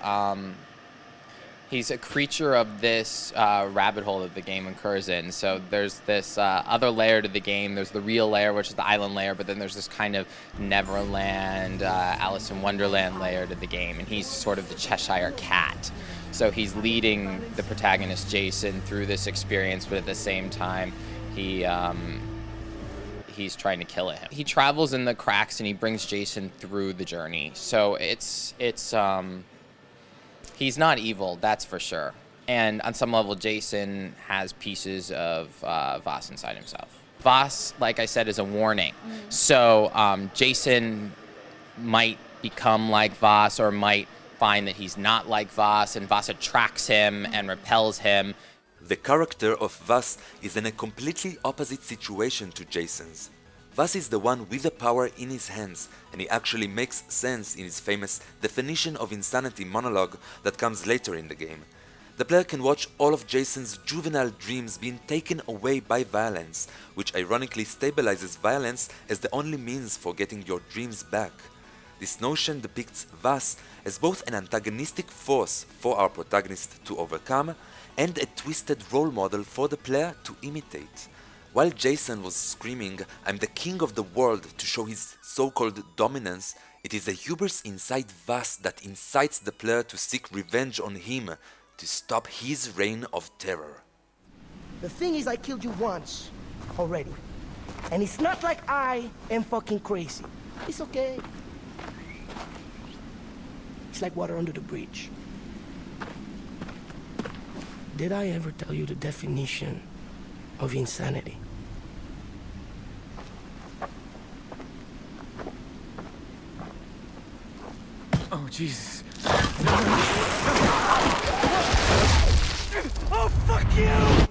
he's a creature of this rabbit hole that the game occurs in. So there's this other layer to the game. There's the real layer, which is the island layer, but then there's this kind of Neverland, Alice in Wonderland layer to the game, and he's sort of the Cheshire Cat. So he's leading the protagonist Jason through this experience, but at the same time, he's trying to kill him. He travels in the cracks and he brings Jason through the journey. So he's not evil, that's for sure. And on some level, Jason has pieces of Vaas inside himself. Vaas, like I said, is a warning. So Jason might become like Vaas or might find that he's not like Vaas, and Vaas attracts him and repels him. The character of Vaas is in a completely opposite situation to Jason's. Vaas is the one with the power in his hands, and he actually makes sense in his famous definition of insanity monologue that comes later in the game. The player can watch all of Jason's juvenile dreams being taken away by violence, which ironically stabilizes violence as the only means for getting your dreams back. This notion depicts Vaas as both an antagonistic force for our protagonist to overcome and a twisted role model for the player to imitate. While Jason was screaming, "I'm the king of the world," to show his so-called dominance, it is a hubris inside Vaas that incites the player to seek revenge on him, to stop his reign of terror. The thing is, I killed you once already. And it's not like I am fucking crazy. It's okay. It's like water under the bridge. Did I ever tell you the definition of insanity? Oh, Jesus. Oh, fuck you!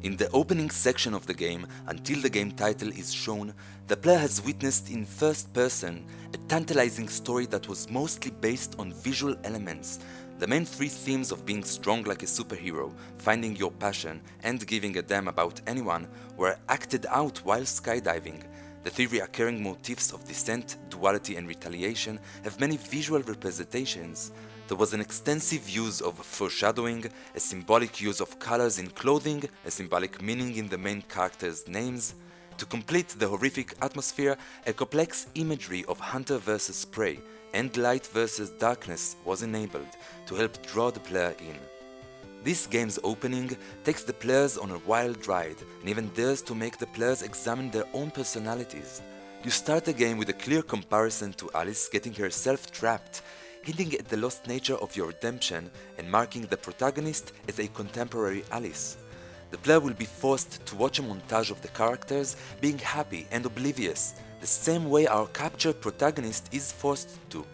In the opening section of the game, until the game title is shown, the player has witnessed in first person a tantalizing story that was mostly based on visual elements. The main three themes of being strong like a superhero, finding your passion, and giving a damn about anyone were acted out while skydiving. The three recurring motifs of descent, duality, and retaliation have many visual representations. There was an extensive use of foreshadowing, a symbolic use of colors in clothing, a symbolic meaning in the main characters' names. To complete the horrific atmosphere, a complex imagery of hunter versus prey and light versus darkness was enabled to help draw the player in. This game's opening takes the players on a wild ride and even dares to make the players examine their own personalities. You start the game with a clear comparison to Alice getting herself trapped, hinting at the lost nature of your redemption and marking the protagonist as a contemporary Alice. The player will be forced to watch a montage of the characters being happy and oblivious, the same way our captured protagonist is forced to.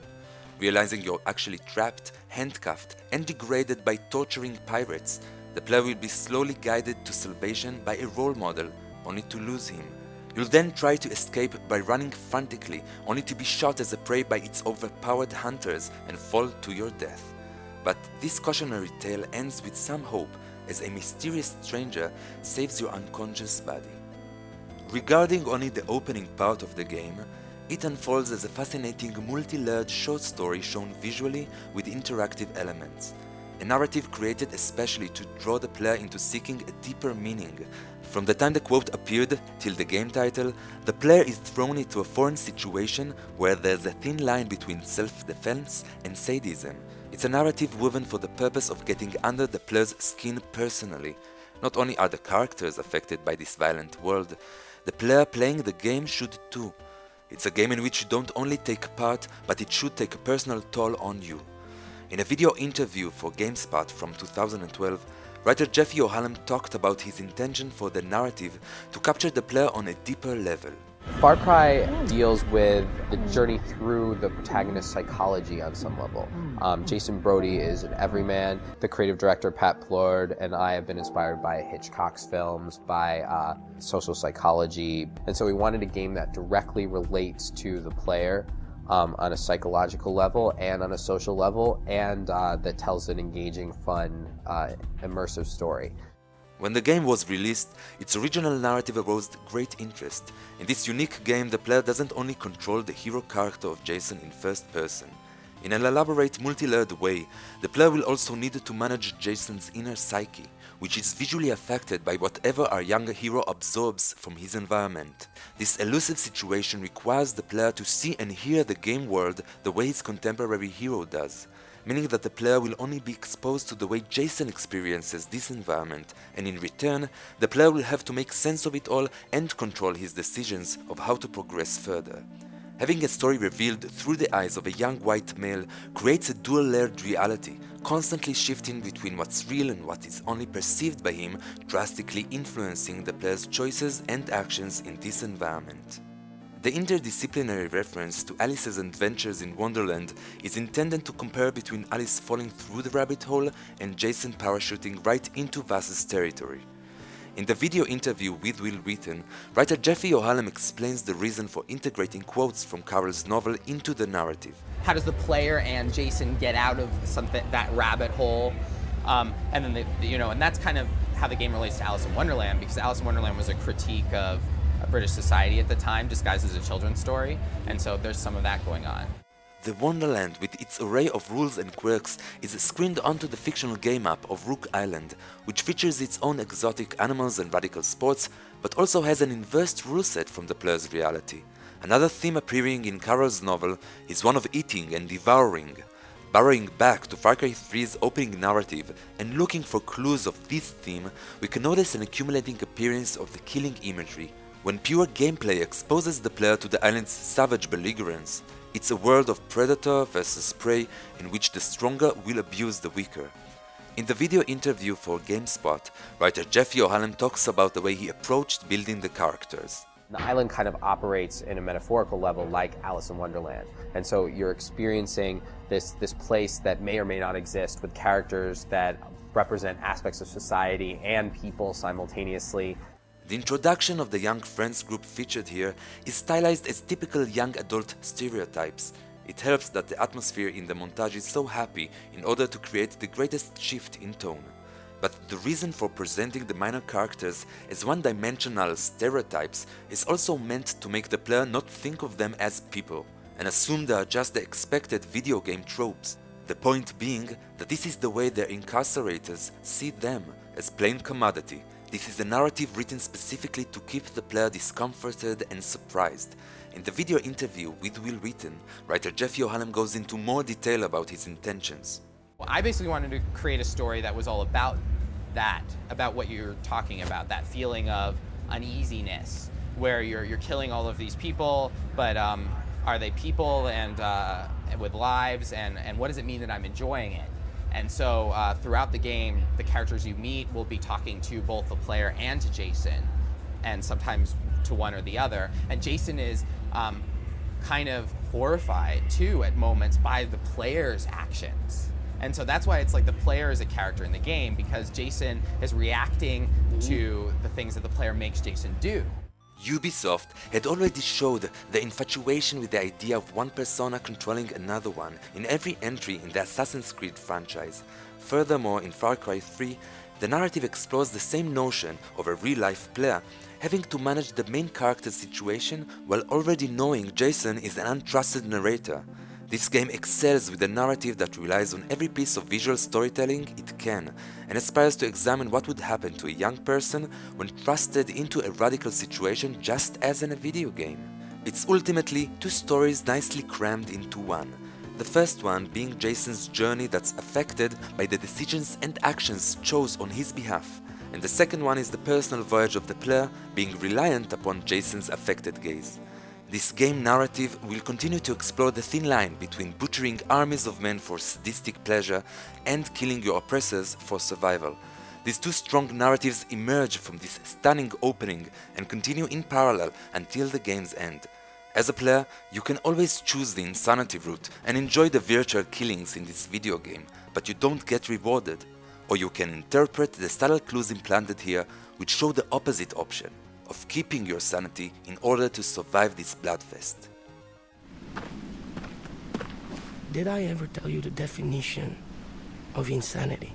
Realizing you're actually trapped, handcuffed, and degraded by torturing pirates, the player will be slowly guided to salvation by a role model, only to lose him. You'll then try to escape by running frantically, only to be shot as a prey by its overpowered hunters and fall to your death. But this cautionary tale ends with some hope, as a mysterious stranger saves your unconscious body. Regarding only the opening part of the game, it unfolds as a fascinating multi-layered short story shown visually with interactive elements. A narrative created especially to draw the player into seeking a deeper meaning. From the time the quote appeared till the game title, the player is thrown into a foreign situation where there's a thin line between self-defense and sadism. It's a narrative woven for the purpose of getting under the player's skin personally. Not only are the characters affected by this violent world, the player playing the game should too. It's a game in which you don't only take part, but it should take a personal toll on you. In a video interview for GameSpot from 2012, writer Jeffy O'Hallam talked about his intention for the narrative to capture the player on a deeper level. Far Cry deals with the journey through the protagonist's psychology on some level. Jason Brody is an everyman. The creative director, Pat Plord, and I have been inspired by Hitchcock's films, by social psychology. And so we wanted a game that directly relates to the player on a psychological level and on a social level, and that tells an engaging, fun, immersive story. When the game was released, its original narrative aroused great interest. In this unique game, the player doesn't only control the hero character of Jason in first person. In an elaborate, multi-layered way, the player will also need to manage Jason's inner psyche, which is visually affected by whatever our younger hero absorbs from his environment. This elusive situation requires the player to see and hear the game world the way his contemporary hero does, meaning that the player will only be exposed to the way Jason experiences this environment, and in return, the player will have to make sense of it all and control his decisions of how to progress further. Having a story revealed through the eyes of a young white male creates a dual-layered reality, constantly shifting between what's real and what is only perceived by him, drastically influencing the player's choices and actions in this environment. The interdisciplinary reference to Alice's adventures in Wonderland is intended to compare between Alice falling through the rabbit hole and Jason parachuting right into Vaas's territory. In the video interview with Will Wheaton, writer Jeffy O'Hallam explains the reason for integrating quotes from Carroll's novel into the narrative. How does the player and Jason get out of that rabbit hole? And then and that's kind of how the game relates to Alice in Wonderland, because Alice in Wonderland was a critique of British society at the time, disguised as a children's story, and so there's some of that going on. The Wonderland, with its array of rules and quirks, is screened onto the fictional game map of Rook Island, which features its own exotic animals and radical sports, but also has an inverse rule set from the player's reality. Another theme appearing in Carroll's novel is one of eating and devouring. Burrowing back to Far Cry 3's opening narrative and looking for clues of this theme, we can notice an accumulating appearance of the killing imagery. When pure gameplay exposes the player to the island's savage belligerence, it's a world of predator versus prey in which the stronger will abuse the weaker. In the video interview for GameSpot, writer Jeffy O'Hallam talks about the way he approached building the characters. The island kind of operates in a metaphorical level like Alice in Wonderland. And so you're experiencing this place that may or may not exist with characters that represent aspects of society and people simultaneously. The introduction of the young friends group featured here is stylized as typical young adult stereotypes. It helps that the atmosphere in the montage is so happy in order to create the greatest shift in tone. But the reason for presenting the minor characters as one-dimensional stereotypes is also meant to make the player not think of them as people, and assume they are just the expected video game tropes. The point being that this is the way their incarcerators see them, as plain commodity. This is a narrative written specifically to keep the player discomforted and surprised. In the video interview with Will Wheaton, writer Jeffy O'Hallam goes into more detail about his intentions. I basically wanted to create a story that was all about that, about what you're talking about, that feeling of uneasiness, where you're killing all of these people, but are they people and with lives, and what does it mean that I'm enjoying it? And so throughout the game, the characters you meet will be talking to both the player and to Jason, and sometimes to one or the other. And Jason is kind of horrified too at moments by the player's actions. And so that's why it's like the player is a character in the game, because Jason is reacting to the things that the player makes Jason do. Ubisoft had already showed the infatuation with the idea of one persona controlling another one in every entry in the Assassin's Creed franchise. Furthermore, in Far Cry 3, the narrative explores the same notion of a real-life player having to manage the main character's situation while already knowing Jason is an untrusted narrator. This game excels with a narrative that relies on every piece of visual storytelling it can, and aspires to examine what would happen to a young person when thrusted into a radical situation just as in a video game. It's ultimately two stories nicely crammed into one. The first one being Jason's journey that's affected by the decisions and actions chose on his behalf, and the second one is the personal voyage of the player being reliant upon Jason's affected gaze. This game narrative will continue to explore the thin line between butchering armies of men for sadistic pleasure and killing your oppressors for survival. These two strong narratives emerge from this stunning opening and continue in parallel until the game's end. As a player, you can always choose the insanity route and enjoy the virtual killings in this video game, but you don't get rewarded. Or you can interpret the subtle clues implanted here, which show the opposite option of keeping your sanity in order to survive this bloodfest. Did I ever tell you the definition of insanity?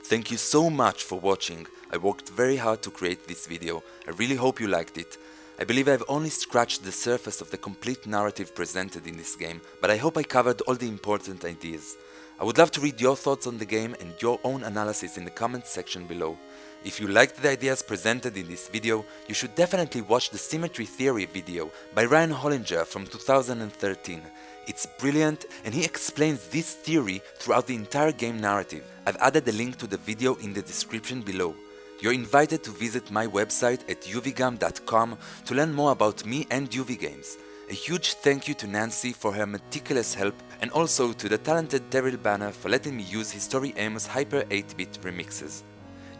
Thank you so much for watching. I worked very hard to create this video. I really hope you liked it. I believe I've only scratched the surface of the complete narrative presented in this game, but I hope I covered all the important ideas. I would love to read your thoughts on the game and your own analysis in the comments section below. If you liked the ideas presented in this video, you should definitely watch the Symmetry Theory video by Ryan Hollinger from 2013. It's brilliant, and he explains this theory throughout the entire game narrative. I've added a link to the video in the description below. You're invited to visit my website at uvgam.com to learn more about me and UV Games. A huge thank you to Nancy for her meticulous help, and also to the talented Terrell Banner for letting me use his Story Aim's Hyper 8-bit remixes.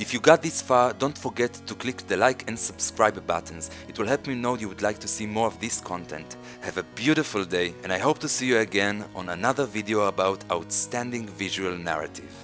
If you got this far, don't forget to click the like and subscribe buttons. It will help me know you would like to see more of this content. Have a beautiful day, and I hope to see you again on another video about outstanding visual narrative.